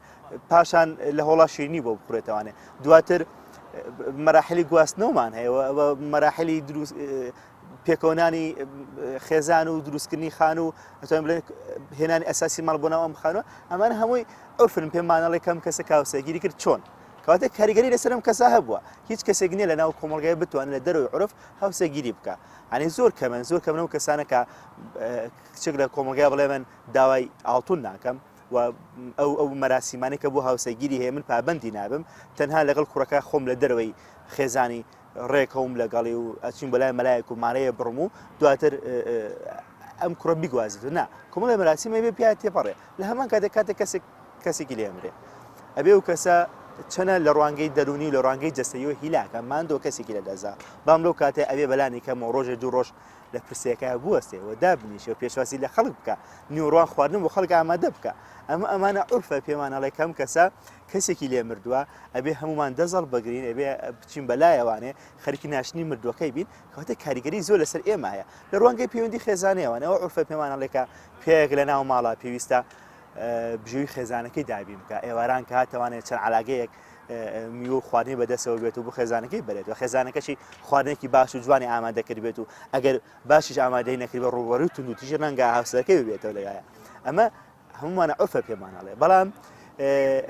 پاشان لە هۆڵا شیرنی بۆ بخورێتوانێ دواتر مەراحلی گواستنەوەمان هەیە مەراحلی پێکەوەنانی خێزان و دروستکردنی خان و هێنانی ئەساسی ماڵ بۆناوە ئەم خانوە ئەمانە هەمووی عرفن پێمانەڵێ کەم کەسە کاوسەگیری کرد چۆن کەواتە کاریگەری لەسەرم کەسا هەبووە هیچ کەسێک نییە لە ناو کۆمەڵگەی بتوانێت لە دەرەوەی عورف هاوسەگیری بکە ئەنی زۆر کەمن زۆر کەمن و کەسانە کە کچێک لە کۆمەڵگای بڵێ من داوای ئاڵتون ناکەم و ئەو مەراسیمانی کە بۆ هاوسەگیری هەیە من پابندی نابم تەنها لەگەڵ کوڕەکە خۆم لە دەرەوەی خێزانی ڕێکەوم لەگەڵی و ئەچین بەلای مەلایەک و مارەیە بڕم و دواتر ئەم کوڕە بیگوازێت و نا کۆمەڵی مەراسیمە بێ پیا تێپەڕێ لە هەمان کاتێک کەسێکی لێمرێ ئەبێ و کەسە چەنە لە ڕوانگەی دەرونی لە ڕوانگەی جەستەیەوە هیلاکە ماندۆ کەسێکی لە دەزا بام لەو کاتێ ئەبێ بەلانی کەم و ڕۆژێ دوو ڕۆژ لە پرسیەکە بوەستێەوە دابنیشە و پێشواسی لە خەڵک بکە نیوەڕوان خواردن بۆ خەڵک ئامادە بکە ئەمانە عورفە پێمانەڵێ کەم کەسە کەسێکی لێ مردووە ئەبێ هەمومان دەزەڵ بگرین ئەبێ بچین بەلایەوانێ خەریکی ناشنی مردوەکەی بین کەواتە کاریگەری زۆر لەسەر ئێمە هەیە لە ڕوانگەی پەیوەندی خێزانەوەنەوە عورفە پێمانەڵێکە پێیەک لە ناو ماڵە پێویستە بژێوی خێزانەکەی دابین بکە ئێواران کە هاتەوانێت چەند علاگەیەک میوە خواردنی بەدەستەوە بێت و بۆ خێزانەکەی بێتەوە خێزانەکەشی خواردنێکی باش و جوانی ئامادەکرد بێت و ئەگەر باشیش ئامادەی نەکرد بە ڕووبەری و تونند و تیژ ڕەنگە هاوسەکەی بێتەوە لەگایە ئەمە هەمومانە عورفە پێمانەڵێ بەڵام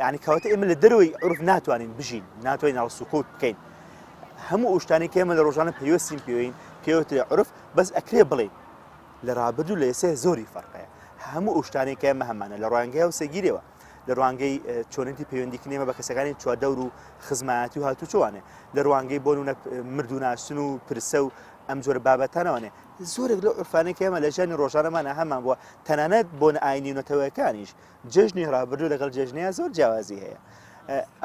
ینی کەواتە ئێمە لە دەرەوەی عورف ناتوانین بژین ناتوانین هەڵسوکوت بکەین هەموو ئوشتانی کە ئێمە لە ڕۆژانە پێوەستیم پێوین پێوترێ عورف بەس ئەکرێ بڵێ لە ڕابردوو لە ئێسێ زۆری فەرقەیە هەموو ئوشتانی کە ئێمە هەمانە لە ڕوانگەی هەوسەگیرەوە لە ڕوانگەی چۆنەتی پەیوەندیکردنێمە بە کەسەکانی چواردەور و خزمایەتی و هاتوچۆوانێ لە ڕوانگەی بۆ نمونە مردوناسن و پرسە و ئەم جۆرە بابەتانەوەنێ زۆرێک لە عورفانەی کە ئێمە لە ژیانی ڕۆژانەمانە هەمان بووە تەنانەت بۆ ئاینی نەتەوەیەکانیش جژنی ڕابردوو لەگەڵ جژنەیە زۆر جیاوازی هەیە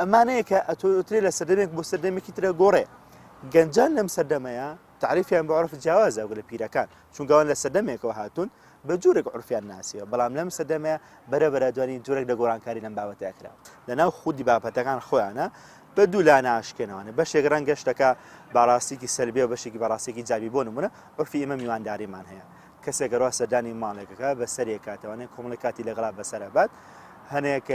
ئەمانەیە کە ئەتوترێ لە سەردەمێک بۆ سەردەمێکی ترە گۆڕێ گەنجان لەم سەردەمەیە تعریفیان بە عورف جیاوازە لە پیرەکان چونکەوان لە سەردەمێکەوە هاتوون بە جوورێک عورفیان ناسیەوە بەڵام لەم سەردەمەیە بەرەبەرە دوانی جوورێک لە گۆڕانکاری لەم بابەتەیە کرا لەناو خودی بابەتەکان خۆیانە بە دوو لا ناشکێنەوەنە بەشێک ڕەنگە شتەکە باڕاستێکی سەربێ و بەشێکی بەڕاستێکی جابی بۆ نمونە عورفی ئێمە میوانداریمان هەیە کەسێک گەڕوا سەردانی ماڵێکەکە بە سەرێک کاتەوەنێ کۆمەڵی کاتی لەگەڵا بەسەرەبات هەنێک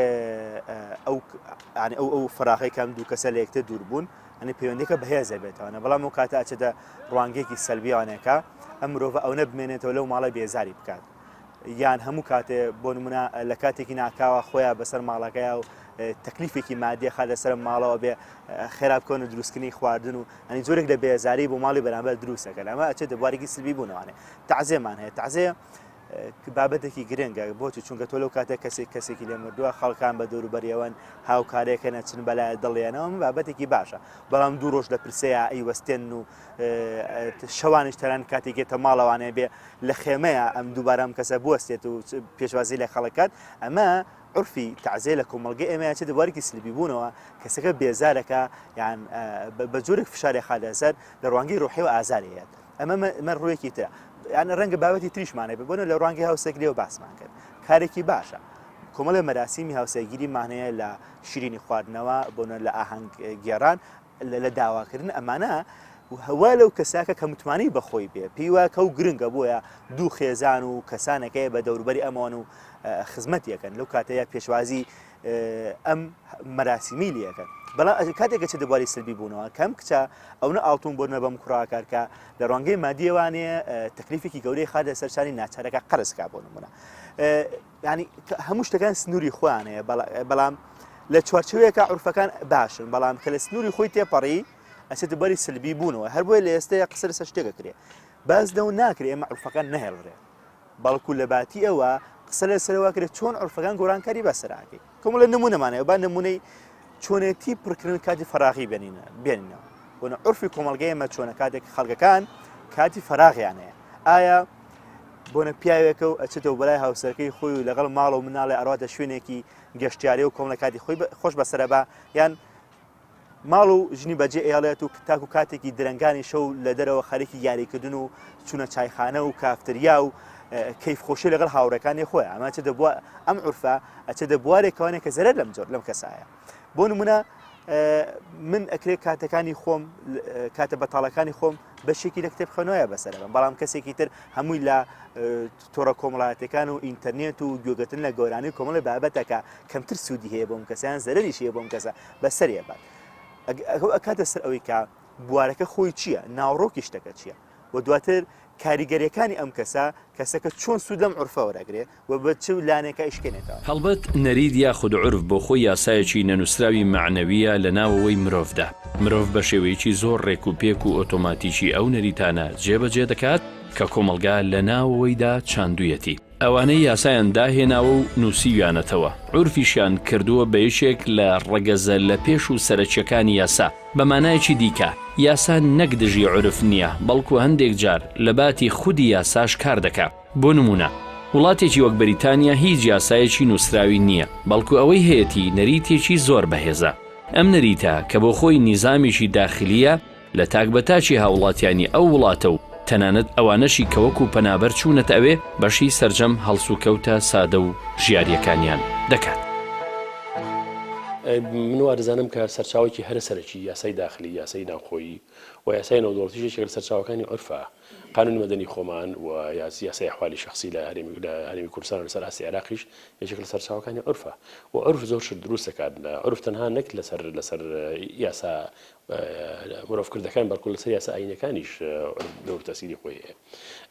ئەو فراغی کەم دوو کەسە لە یەکتر دوور بوون ئەنی پەیوەندیکە بەهێزە بێتەوەنە بەڵام و کاتە ئەچێتە ڕوانگەیەکی سەلبیوانێکە ئەم مرۆڤە ئەو نەبمێنێتەوە لەو ماڵە بێزاری بکات یان هەموو کاتێ بۆ نمونە لە کاتێکی ناکاوە خۆیان بەسەر ماڵەکەیە و تەکلیفێکی مادیە خا لەسەر ماڵەوە بێ خێرا بکەون و دروستکردنی خواردن و ئەنی جۆرێک لە بێزاری بۆ ماڵی بەرامبەر دروستەکە ئەمە ئەچێت دەبوارێکی سلبی بوونەوانێ تەعزیەمان هەیە تەعزیە بابەتێکی گرنگە بۆچی چونکە تۆ لەو کاتێک کەسێکی لێ مردووە خەڵکان بە دەوروبەریەوەن هاوکارێکە نەچن بەلای دڵێنەوە بابەتێکی باشە بەڵام دوو ڕۆژ لە پرسەیە ئەیوەستێن و شەوانیش تەران کاتێکێتە ماڵەوانێ بێ لە خێمەیە ئەم دووبارەم کەسە بوەستێت و پێشوازی لە خەڵکات ئەمە عورفی تەعزیە لە کۆمەڵگەی ئێمە چێت دەبوارێکی سلبی بوونەوە کەسەکە بێزارەکە یان بە جۆرێک فشارێ خا لەسەر لە ڕوانگەی ڕۆحی و ئازارەیەت ئەمە ڕوویەکی ترە یان ڕەنگە بابەتی تریشمانێ ببوونە لە ڕوانگەی هاوسەگیریەوە باسمان کرد کارێکی باشە کۆمەڵە مەراسیمی هاوسەگیری مانەیە لە شیرینی خواردنەوە بۆنە لە ئاهەنگ گێڕان لە داواکردن ئەمانە هەوا لەو کەساکە کە متمانی بەخۆی بێ پێیوا کە و گرنگە بۆیە دوو خێزان و کەسانەکەی بە دەوروبەری ئەمەوان و خزمەتیەکەن لەو کاتەیە پێشوازی ئەم مەراسیمی لەکەن بەڵام کاتێکە چه دەبواری سلبی بوونەوە کەم کچە ئەوە ئاڵتون بۆنە بەم کوڕاکارکە لە ڕوانگەی مادیەوانەیە تەکلیفێکی گەورەی خادە سەرشانی ناچارەکە قەرزکا بۆ نمونە ینی هەموو شتەکان سنووری خۆیان هەیە بەڵام لە چوارچێوەیەکە عورفەکان باشن بەڵام کە لە سنووری خۆی تێپەڕی ئەچێت بەری سلبی بوونەوە هەر بۆیە لە ئێستەیە قسە لەسەر شتێکە کرێ باز لەو ناکرێ ئێمە عورفەکان نەهێڵڕێ بەڵکو لە باتی ئەوە قسە لەسەرەوە کرێت چۆن عورفەکان گۆڕانکاری بەسەراکەی کۆمەڵە نمونەمانەیە با نمونەی چۆنێتی پڕکردن کاتی فەراغی بێنینەوە بۆنە عورفی کۆمەڵگەی ئێمە چۆنە کاتێک خەڵکەکان کاتی فەراغیانەیە ئایا بۆنە پیاوێکە و ئەچێتەوە بەلای هاوسەرەکەی خۆی و لەگەڵ ماڵ و مناڵێ ئەڕاتە شوێنێکی گەشتیاری و کۆمەڵە کاتی خۆی خۆش بەسەرەبا یان ماڵ و ژنی بەجێ ئێڵێت و تاکو کاتێکی درنگانی شەو لە دەرەوە خەریکی یاریکردن و چوونە چایخانە و کافتریا و کەیف خۆشی لەگەڵ هاوڕەکانی خۆی ئەمە چێ دەبووە ئەم عورفە ئەچێ دەبوارێکەوانێک کە زەرەر لەم کەسایە بۆ نمونە من ئەکرێ کاتەکانی خۆم کاتە بەتاڵەکانی خۆم بەشێکی لە کتێبخانەوەیە بەسەرەوە بەڵام کەسێکی تر هەمووی لە تۆڕە کۆمەڵایەتەکان و ئینتەرنێت و گوێگرتن لە گۆرانی کۆمەڵی بابەتەکە کەمتر سوودی هەیە بۆم کەسیان زەرەریش هەیە بۆم کەسە بەسەریە بات ئەکاتە سەر ئەوەی کە بوارەکە خۆی چییە ناوڕۆکی شتەکە چییە و دواتر کاریگەریەکانی ئەم کەسەکە چۆن سوودەم عورفە وەرەگرێ و بە چ لانێکە ئیشکێنێتەوە. هەڵبەت نەرید یاخود عورف بۆ خۆی یاسایەکی نەنووسراوی معنەویە لە ناوەوەی مرۆڤدا. مرۆڤ بە شێوەیەکی زۆر ڕێک و پێک و ئۆتۆماتیکی ئەو نەریتانە جێبەجێ دەکات کە کۆمەلگا لە ناوەوەیدا چاندوویەتی. ئەوانەی یاسایان داهێناوە و نووسیویانەتەوە. عورفیشیان کردووە بە یەکێک لە ڕەگەزە لە پێش و سەرچیەکانی یاسا. بەمانایەکی دیکە یاسا نەک دژی عورف نییە، بەڵکو هەندێک جار لە باتی خودی یاساش کار دەکات. بۆ نمونە وڵاتێکی وەک بەریتانیا هیچ یاسایەکی نووسراوی نییە، بەڵکو ئەوەی هەیەی نەریتێکی زۆر بەهێزە. ئەم نەریتە کە بۆ خۆی نیزامیشی داخلیە لە تاکبەتاچی هاوڵاتیانی ئەو وڵاتە و تەنانەت ئەوانەشی کەوەکو پەنابەر چوونەت ئەوێ بەشی سەرجەم هەڵسوکەوتە سادە و ژیاریەکانیان دەکات. من وارزانم کە سەرچاوێکی هەرە سەرەکی یاسای داخلی، یاسای ناوخۆیی و یاسای نێودەوڵەتیشێک لە سەرچاوەکانی عورفە. قانون مەدەنی خۆمان و یاسای ئەحوالی شخصی لە هەرێمی کوردستان و لەسەر ئاسی عێراقیش یەکێک لە سەرچاوەکانی عورفە و عورف زۆر شت دروست دەکات. عورف تەنها نەک لەسەر یاسا مرۆڤکردەکان بەڵکو لەسەر یاسا ئاینەکانیش دەور تەسیری خۆی هەیە.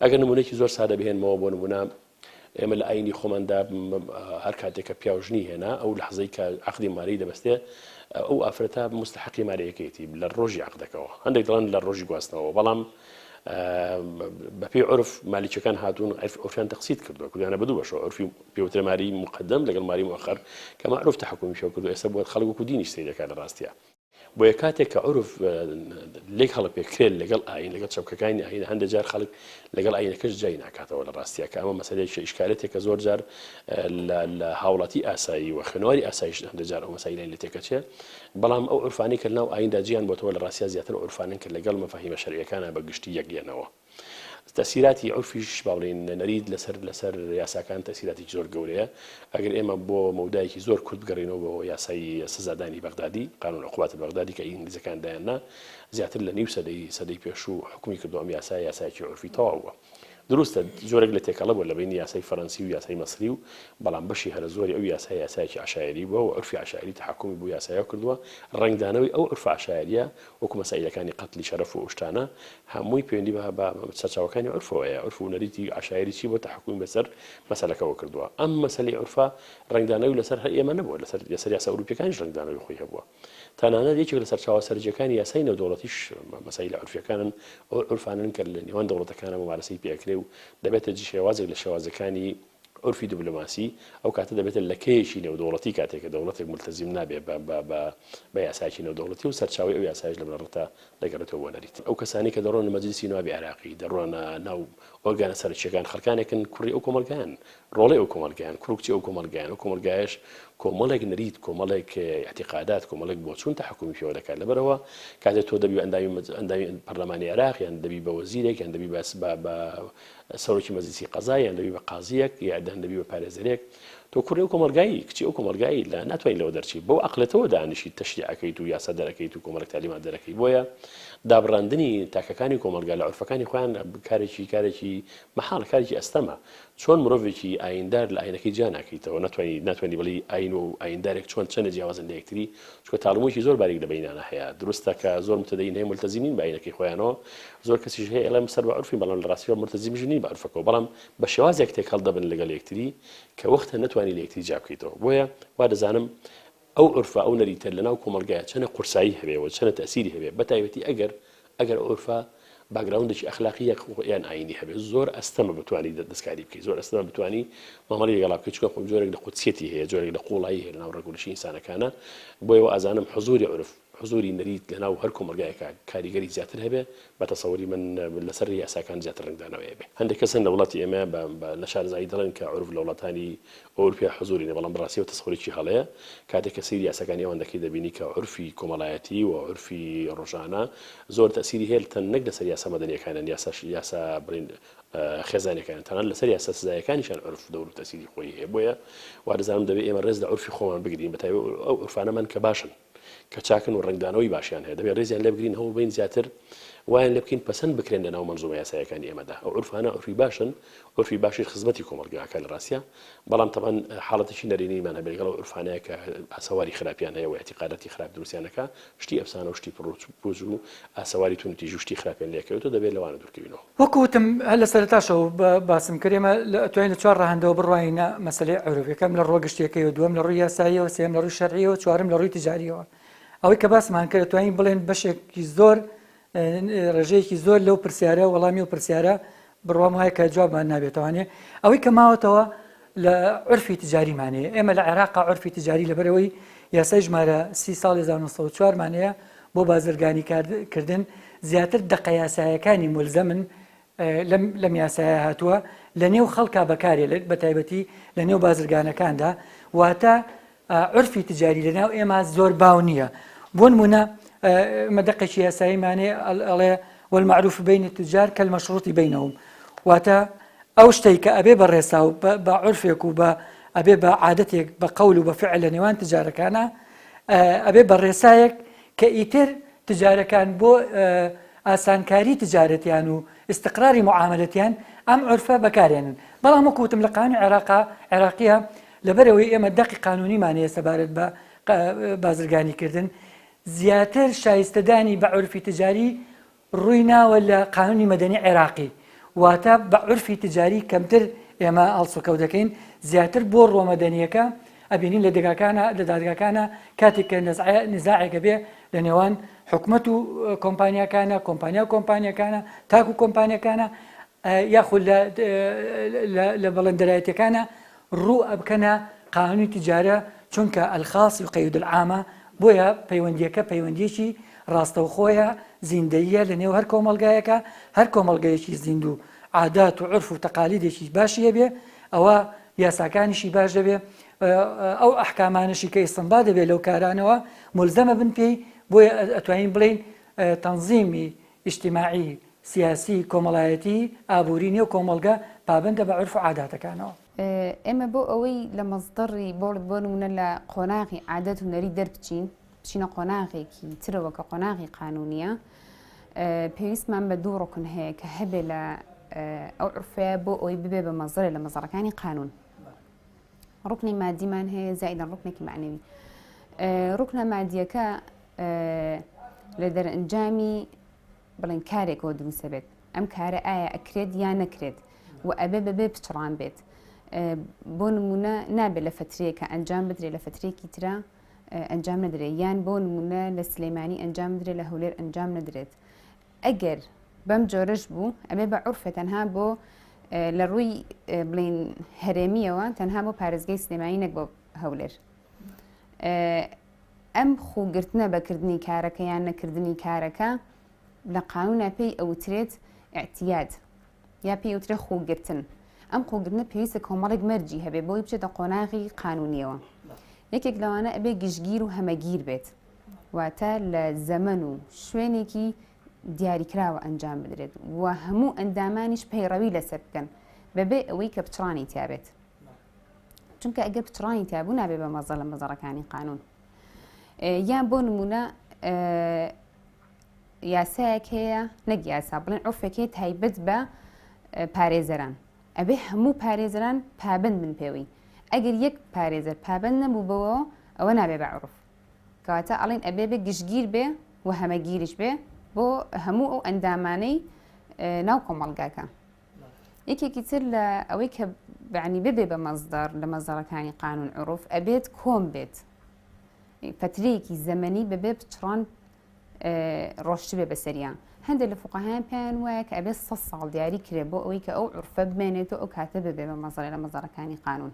ئەگەر نمونەیەکی زۆر سادە بهێنمەوە بۆ نمونە ئێمە لە ئاینی خۆماندا هەر کاتێککە پیاژنی هێنا ئەو لەحزەی کە عەقدی مالی دەبەستێ ئەو ئافرەتە مستحقی مارەیەکەیەتی لە ڕۆژی عەقدەکەەوە. هەندێک دەڵێن لە ڕۆژی گواستنەوە، بەڵام بەپێی عورف مالیکەکان هاتوون عورفیان تەقسیت کردووە کردیانە بە دوو بەشەوە، عورفی پێوترە ماری مقدم لەگەڵ ماری مؤخر کە معروف تەحکومی پێ کردو. ئێستا بۆ خەڵک وەکو دینیش سەیر دەکات لە ڕاستیە. بۆیە کاتێک کە عورف لێک هەڵەپێکرێت لەگەڵ ئاین لەگەڵ چەپکەکانی ئاین هەندێک جار خەڵک لەگەڵ ئاینەکەش جای ناکاتەوە لە ڕاستیە کە ئەمە مەسەلەیەکی ئیشکالێتێکە زۆر جار لە هاوڵاتی ئاسایی و خوێنەواری ئاساییش هەندێک جار ئەو مەسایلەی لە تێکەچێت. بەڵام ئەو عورفانەی کە لەناو ئایندا جیان بۆتەوە لە ڕاستیە زیاتر عورفانن کە لەگەڵ مەفاهیمە شەرعیەکانە بەگشتی یەکگەنەوە. تەسیراتی عورفیش باڵێن نەرید لەسەر یاساکان تەسیراتی زۆر گەورەیە. ئەگەر ئێمە بۆ مەودایەکی زۆر کورت بگەڕێنەوە بۆ یاسای سزادانی بەغدادی، قانون عقوبات بەغدادی کە ئینگلیزەکان دایاننا، زیاتر لە نیو سەدەی پێشوو حکومی کردو ئەم یاسایەکی عورفی تەواوە. دروستە جۆرێک لە تێکەڵە بووە لە بینی یاسای فەڕەنسی و یاسای مەسری و بەڵام بەشی هەرە زۆری ئەو یاسایەکی عەشایری بووە و عورفی عەشایری تەحکومی بۆ یاسایە کردووە. ڕنگدانەوەی ئەو عورف عەشایریە وەکو مەسائلەکانی قەتلی شەرەف و ئوشتانە هەمووی پەیوەندی بە سەرچاوەکانی عورفەوەیە. عورف و نەریتی عەشایری چی بۆ تەحکومی بەسەر مەسەلەکەەوە کردووە. ئەم مەسەلەی عورفە ڕنگدانەوەی لەسەر هەر ئێمە نەبووە، لەسەر یاسا ئەوروپیەکانیش ڕنگدانەوەی خۆی هەبووە. تەنانەت یەکێک لە سەرچاوە سەرجەکانی یاسای نێودەوڵەتیش مەسائل عورفیەکانن ئەو عورفانن کە لە نێوان دەوڵەتەکانە ممارەسەی پێکرێ و دەبێتە شێوازێک لە شێوازەکانی عورفی دیبلۆماسی. ئەو کاتە دەبێتە لە کێشی نێودەوڵەتی کاتێککە دەوڵەتێک ملتەزیم نابێت بە یاسایکی نێودەوڵەتی و سەرچاوی ئەو یاسایش لە بەڕێتە دەگەڕێتەوە بۆ نەریت. ئەو کەسانی کە دەڕۆن لە مەجلیسی نوابی عێراقی، دەڕۆنە ناو ئۆرگانە سەرچیەکان، خەڵکانێکن کوڕی ئەو کۆمەلگایان، ڕۆڵەی ئەو کۆمەلگایان، کوڕکچی ئەو کۆمەلگایان. ئەو کۆمەلگایش کۆمەڵێک نەریت، کۆمەڵێک اعتیقادات، کۆمەڵێک بۆ چوون تەحکومی پێوە دەکات. لەبەرەوە کاتێک تۆ دەبی ئەندامی پەرلەمانی عێراق یان دەبی بە وەزیرێک یان دەبی بە سەرۆکی مەجلیسی قەزای یان دەبی بە قازیەک یان دەبی بە پارێزەرێک، تۆ کوڕی ئەو کۆمەلگایی، کچی ئەو کۆمەلگایی لە ناتوانین لەوە دەرچی بەو عەقلەتەوە دانیشیت تەشریعەکەیت و یاسا دەرەکەیت و کۆمەڵێک تالیمات دەرەکەی. بۆیە دابڕاندنی تاکەکانی کۆمەلگا لە عورفەکانی خۆیان کارێکی مەحاڵ، کارێکی ئەستەمە. چۆن مرۆڤێکی ئایندار لە ئاینەکەی جیا ناکەیتەوە، ناتوانانی بڵی ئاین و ئایندارێک چۆن چەندە جیاوازن لە یەکتری، چونکە تاڵمۆیی زۆر باریک لە بەینانە هەیە. دروستە کە زۆر متەدەین هەیە ملتەزیمین بە ئاینەکەی خۆیانەوە، زۆر کەسیش هەیە ئەڵێم سەر بە عورفی، بەڵام لە ڕاستیەوە ملتەزیمش نین بە عورفەکەەوە، بەڵام بە شێوازێک تێکەڵ دەبن لەگەڵ یەکتری کە وەختە ناتوانانی لە یەکتری جا بکەیتەوە. بۆیە وا دەزانم ئەو عورفە ئەو نەریتە لەناو کۆمەلگایە چەنە قورسایی هەبێەوە، چەنە تەسیری هەبێ، بەتایبەتی ئەگەر عورفە باگراوندێکی ئەخلاقی یان ئاینی هەبێ، زۆر ئەستەمە بتوانی دەستکاری بکەیت، زۆر ئەستەمە بتوانی مامەڵی لەگەڵا بکەیت، چونکە خۆم جۆرێک لە قودسیەتی هەیە، جۆرێک لە قوڵایی هەیە لەناو ڕێگوڵشی ئینسانەکانە. بۆیەوە ئازانم حزوری عورف، حزوری نەریت لەناو هەر کۆمەلگایەکە کاریگەری زیاتر هەبێ، بە تەسەووری من لەسەر یاساکان زیاتر ڕنگدانەوە هەبێ. هەندێک کەسن لە وڵاتی ئێمە بە نەشارزایی دەڵێن کە عورف لە وڵاتانی ئەوروپیا حزوری نیە، بەڵام بەڕاستیەوە تەسەووریی هەڵەیە. کاتێک کە سەیری یاساکانی ئەوان دەکەی دەبینی کە عورفی کۆمەڵایەتی و عورفی ڕۆژانە زۆر تەسیری هەیە تەن نەک لەسەر یاسا مەدەنیەکانن، یاسا بڵین خێزانەکان، تەنان لەسەر یاسا سزایەکانیشان عورف دەور و تەسیری خۆی هەیە. بۆیە وا دەزانم دەبێت ئێمە ڕێز لە عورفی خۆمان بگرین، بەتایبەت ئەو عورفانەمان کە باشن، کە چاکن و ڕنگدانەوەی باشیان هەیە، دەبێت ڕێزیان لێ بگرین، هەوڵ بین زیاتر وایان لێ بکەین پەسەند بکرێن لە ناو مەنزومە یاساییەکانی ئێمەدا ئەو عورفانە عورفی باشن عورفی باشی خزمەتی کۆمەڵگەکە لە ڕاستە بەڵام تەمان حاڵەتێکی نەرێنیمانە بێگەڵ عورفانەیە کە ئاسەواری خراپیان هەیە و اعتیقاداتی خراپ دروستیانەکە شتی ئەفسانە و شتی پڕوچ و ئاسەواری تونتی شتی خراپیان لێکەوێتەوە دەبێت لەوانە دوورکەوینەوە وەکوتم هەر لە سەرتاشەوە باسم کردێمە توانین لە چوار ڕاهەندەوە بڕواینە مەسلەی عورف یەکەم لە ڕۆ گشتیەکەی و دووەم لە ڕووی یاساییەوە سێم لە ڕووی شەرعیەوە چوارم لە ڕووی تجاریەوە ئەوەی کە باسمان کرد توانین بڵێن بەشێکی زۆر ڕێژەیەکی زۆر لەو پرسیارە وەڵامی و پرسیارە بڕوام وایە کە جوابمان نابێتوانێ ئەوەی کە ماوەتەوە لە عورفی تجاریمانەیە ئێمە لە عێراقا عورفی تجاری لەبەرەوەی یاسای ژمارە 30 ساڵی 1940 مانەیە بۆ بازرگانی کردن زیاتر دقە یاسایەکانی ملزەمن لەم یاسایە هاتووە لە نێو خەڵکا بەکارێ بە تایبەتی لە نێو بازرگانەکاندا واتە عورفی تجاری لەناو ئێمە زۆر باو نییە بۆ نمونە مەدەقێکی یاساییمانێ ئەڵێ والمعروف بین التجار كالمشروط بينهم واتە ئەو شتێک کە ئەبێ بە ڕێسا و بە عورفێک و بە ئەبێ بە عادەتێک بە قەول و بە فعل لە نێوان تجارەکانە ئەبێ بە ڕێسایەک کە ئیتر تجارەکان بۆ ئاسانکاری تجارەتیان و استقراری معاملەتیان ئەم عورفە بەکارێنن بەڵام وەکوتم لە قانونی عێراقیە لەبەرەوەی ئێمە دەقی قانونیمانەیە سەبارەت بە بازرگانی کردن زیاتر شایستەدانی بە عورفی تجاری ڕووی ناوە لە قانونی مەدەنی عێراقی واتە بە عورفی تجاری کەمتر ئێمە ئەڵسوکەوت دەکەین زیاتر بۆ ڕۆمەدەنیەکە ئەبینین لە دادگاکانە کاتێک کە نزاعێکە بێ لە نێوان حکومەت و کۆمپانیەکانە تاکو کۆمپانیەکانە یاخود لە بەڵندەرایەتەکانە ڕوو ئەبکەنە قانونی تجارە چونکە ئەلخاص یقید العامە بۆیە پەیوەندیەکە پەیوەندیەکی ڕاستەوخۆیە زیندەیە لە نێو هەر کۆمەلگایەکە هەر کۆمەلگایەکی زیند و عادات و عرف و تەقالیدێکی باشی هەبێ ئەوە یاساکانیشی باش دەبێ ئەو ئەحکامانشی کە ئیستنباط دەبێت لەو کارانەوە ملزەمە بن پێی بۆیە ئەتوانین بڵین تەنظیمی ئیجتیماعی سیاسی کۆمەڵایەتی ئابوورینی و کۆمەلگا پابندە بە عرف و عاداتەکانەوە ئێمە بۆ ئەوەی لە مەزدەڕی بۆ نمونە لە قۆناغی عادەت و نەری دەربچین بچینە قۆناغێکی ترەوە کە قۆناغی قانونیە پێویستمان بە دوو ڕۆکن هەیە کە هەبێ لە ئەو عرفەیە بۆ ئەوی ببێ بە مەزدەرە لە مەزەڕەکانی قانون ڕوکنی مادیمان هەیە زائیدە ڕوکنێکی معنەوی ڕوکنە مادیەکە لە دەرئەنجامی بڵێن کارێکەوە دروستە بێت ئەم کارە ئایا ئەکرێت یان نەکرێت و ئەبێ بەبێ پچڕان بێت بۆ نمونە نابێت لە فترەیە کە ئەنجام بدرێت لە فترێکی ترە ئەنجام نەدرێت یان بۆ نمونە لە سلەیمانی ئەنجام بدرێت لە هەولێر ئەنجام نەدرێت ئەگەر بەم جۆرەش بوو ئەبێ بە عورفە تەنها بۆ لە ڕووی بڵین هەرێمیەوە تەنها بۆ پارێزگای سلێمانی نەک بۆ هەولێر ئەم خوگرتنە بەکردنی کارەکە یان نەکردنی کارەکە لە قانونە پێی ئەوترێت ئەعتیاد یا پێی ئەوترێت خوگرتن ئەم خوگرتنە پێویستە کۆمەڵێک مەرجی هەبێ بۆی بچێتە قۆناغی قانونیەوە یەکێک لەوانە ئەبێ گشتگیر و هەمەگیر بێت واتە لە زەمەن و شوێنێکی دیاریکراوە ئەنجام بدرێت و هەموو ئەندامانیش پەیڕەوی لەسەر بکەن بەبێ ئەوەی کە پچڕانی تیابێت چونکە ئەگەر پچڕانی تیابوو نابێ بە مەزە لە مەزەڕەکانی قانون یان بۆ نمونە یاسایەک هەیە نەک یاسا بڵێن عورفێک هەیە تایبەت بە پارێزەران ئەبێ هەموو پارێزەران پابند بن پێوەی ئەگەر یەک پارێزەر پابند نەبوو بەوە ئەوە نابێ بە عورف کەواتە ئەڵێن ئەبێ بێ گشتگیر بێ و هەمەگیریش بێ بۆ هەموو ئەو ئەندامانەی ناو کۆمەڵگاکە یەکێکی تر لە ئەوەی کە بەعنی ببێ بە مەزدەر لە مەزدەڕەکانی قانون عورف ئەبێت کۆم بێت فترەیەکی زەمەنی بەبێ پچڕان ڕۆشت بێ بەسەریان هەندێک لە فوقەهایان پێیان وایە کە ئەبێت 100 ساڵ دیاری کرێ بۆ ئەوەی کە ئەو عورفە بمێنێتەوە ئەو کاتە ببێ بە مەزدەر لە مەزدەڕەکانی قانون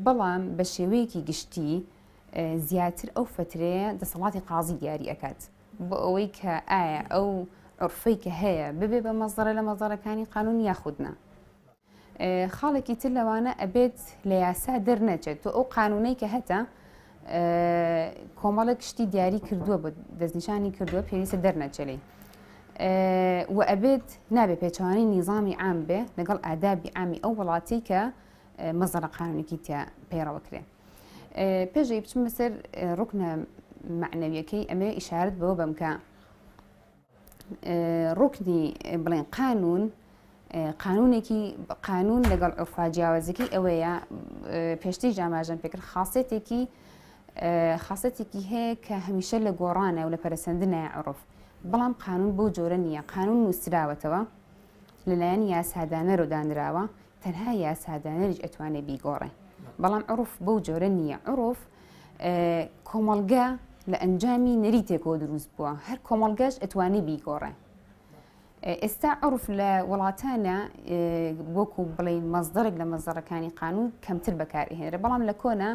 بەڵام بە شێوەیەکی گشتی زیاتر ئەو فترەیە دەسەڵاتی قازی دیاری ئەکات بۆ ئەوەی کە ئایا ئەو عورفەی کە هەیە ببێ بە مەزدەرە لە مەزدەڕەکانی قانون یاخودنا خاڵێکی تر لەوانە ئەبێت لە یاسا دەرنەچێت تۆ ئەو قانونەی کە هەتا کۆمەڵێک شتی دیاری کردووە بۆ دەستنیشانی کردووە پێویستە دەرنەچێت و ئەبێت نابێ پێچوانی نیزامی عام بێ لەگەڵ ئادابی عامی ئەو وڵاتی کە مەزدەڕە قانونێکی تیا پەیڕەوە کرێ پێشەوەی بچم بەسەر ڕوکنە معنەویەکەی ئەمێ ئیشارەت بەوە بەم کە ڕوکنی بڵێن قانون لەگەڵ عورفا جیاوازەکەی ئەوەیە پێشتری جاماژەم پێکرد خاصەتێکی هەیە کە هەمیشە لە گۆڕانە و لە پەرسەندنە عورف بەڵام قانون بۆ جۆرە نییە قانون نووسراوەتەوە لەلایەن یاسادانەر و دانراوە تەنها یاسادانەریش ئەتوانێت بیگۆڕێ بەڵام عورف بەو جۆرە نییە عورف کۆمەڵگە لە ئەنجامی نەریتێکەوە دروست بووە هەر کۆمەڵگەش ئەتوانی بیگۆڕێ ئێستا عورف لە وڵاتانە وەکو بڵێن مەزدەرێک لە مەزدەرەکانی قانون کەمتر بەکارهێنرە بەڵام لە کۆنا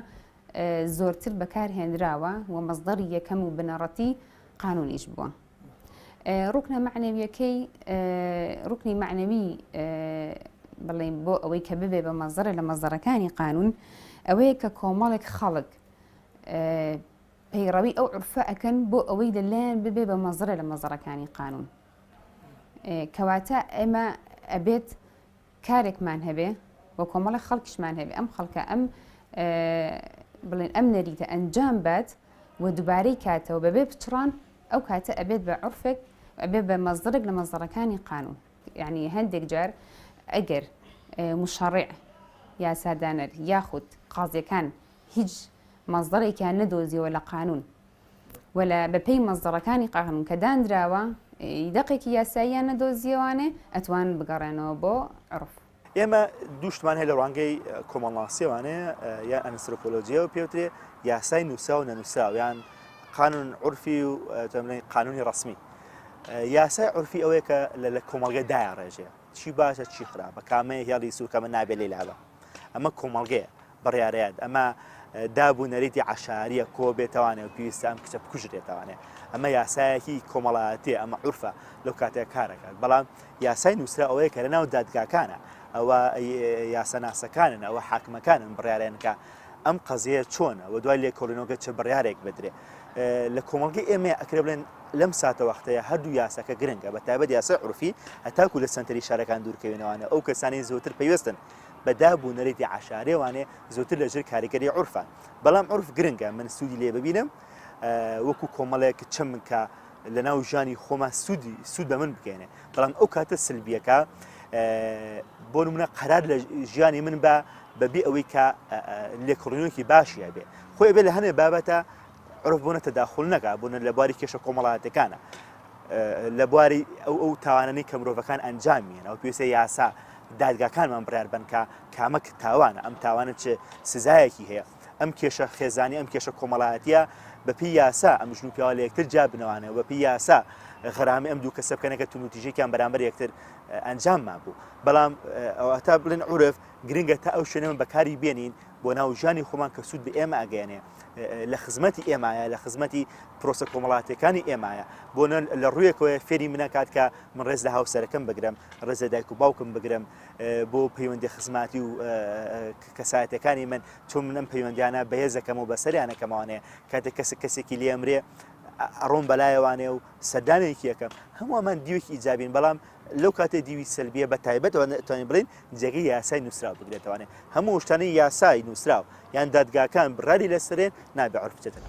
زۆرتر بەکارهێنراوە و مەزدەری یەکەم و بنەڕەتی قانونیش بووە ڕوکنە معنەویەکەی ڕوکنی معنەوی بڵێن بۆ ئەوەی کە ببێ بە مەزدەرە لە مەزدەرەکانی قانون ئەوەیە کە کۆمەڵێک خەڵک پەیڕەوی ئەو عورفە ئەکەن بۆ ئەوەی لەلایەن ببێ بە مەزدەرە لە مەزدەرەکانی قانون کەواتە ئێمە ئەبێت کارێکمان هەبێ بۆ کۆمەڵی خەڵکیشمان هەبێ ئەم خەڵکە بڵێن ئەم نەریتە ئەنجام بات و دووبارەی کاتەوە بەبێ پچڕان ئەو کاتە ئەبێت بە عورفێک ئەبێت بە مەزدەرێک لە مەزدەرەکانی قانون یعنی هەندێک جار ئەگەر مشەڕع یاسادانەر یاخود قازیەکان هیچ مەزدەرێکیان نەدۆزیەوە لە قانون ولا بەپێی مەزدەرەکانی قانون کە دانراوە دەقێکی یاساییان نەدۆزیەوانێ ئەتوان بگەڕێنەوە بۆ عورف ئێمە دووشتمان هەیە لە ڕوانگەی کۆمەڵناسیەوانەیە یان ئەنسروپۆلۆجیە و پێوترێ یاسای نووسرا و نەنووسراو یان قانون عورفی و قانونی ڕسمی یاسای عورفی ئەوەیە کە لە کۆمەڵگە دایە ڕێژەیە چی باشە چی خراپە کامەیە هێڵی سوورکەمە نابێت لێ لابە ئەمە کۆمەڵگەیە بڕیارەیەت ئەمە دابوو نەریتی عشاریە کۆ بێتوانێت و پێویستە ئەم کچە بکوژرێتوانێت ئەمە یاسایەکی کۆمەڵایەتیە ئەمە عورفە لەو کاتێک کارەکات بەڵام یاسای نووسرا ئەوەیە کە لەناو دادگاکانە ئەوە یاسەناسەکانن ئەوە حاکمەکانن بڕیارێنکە ئەم قەزیە چۆنە و دوای لێ کۆڵینۆگە چه بڕیارێک بدرێ لە کۆمەڵگەی ئێمە ئەکرێ بڵێن لەم ساتە وەختەیە هەردوو یاساکە گرنگە بە تایبەت یاسای عورفی هەتاکو لە سنتەری شارەکان دوورکەوێنەوەوانە ئەو کەسانی زۆرتر پێویستن بەدابوو نەریتی عشارێوانێ زۆرتر لەژێر کاریگەری عورفان بەڵام عورف گرنگە من سوودی لێ ببینم وەکو کۆمەڵەیەک چەم کە لە ناو ژانی خۆمە سوود بە من بکەێنێ بەڵام ئەو کاتە سلبیەکە بۆ نمونە قەرار لە ژیانی من بە بەبێ ئەوەی کە لێکڕینەوەکی باشیە بێ خۆی بێ لە هەنێ بابەتە عورف بۆنە تەداخل نەکا بوون لە بواری کێشە کۆمەڵایەتەکانە لە بواری ئەو تاوانانەی کە مرۆڤەکان ئەنجامیێن ئەو پێویستە یاسا دادگاکانمان بڕیار بن کە کامە تاوانە ئەم تاوانە چ سزایەکی هەیە ئەم کێشە خێزانی ئەم کێشە کۆمەڵایەتیە بەپی یاسا ئەم ژن و پیاوە لە یەکتر جا بنەوانێ و بەپی یاسا غەرامی ئەم دوو کەسە بکەنەکە تونوتیژێکیان بەرامبەر یەکتر ئەنجاممان بوو بەڵام ئەوەتا بڵێن عورف گرنگە تا ئەو شوێنەمە بەکاری بێنین بۆ ناو ژانی خۆمان کە سوود بە ئێمە ئەگەێنێ لە خزمەتی ئێمایە لە خزمەتی پرۆسە کۆمەڵاتەکانی ئێمایە بۆ لە ڕوویەکەوە فێری منەکات کە من ڕێز لە هاوسەرەکەم بگرم ڕێز لە دایک و باوکم بگرم بۆ پەیوەندی خزماتی و کەسایەتەکانی من چۆن من ئەم پەیوەندیانە بەهێزەکەم و بەسەریانەکەمەوانێ کاتێک کەسێکی لێمرێ ئەڕۆم بەلایەوانێ و سەردانێکی یەکەم هەمووەمان دیوێکی ئیجابین بەڵام لەو کاتێ دیوی سلبیە بە تایبەتەوە توانین بڵین جێگەی یاسای نووسراو بگرێتوانێت هەموو شتانەی یاسای نووسراو یان دادگاکان بڕاری لەسەرێن نابێ عورف بچێتە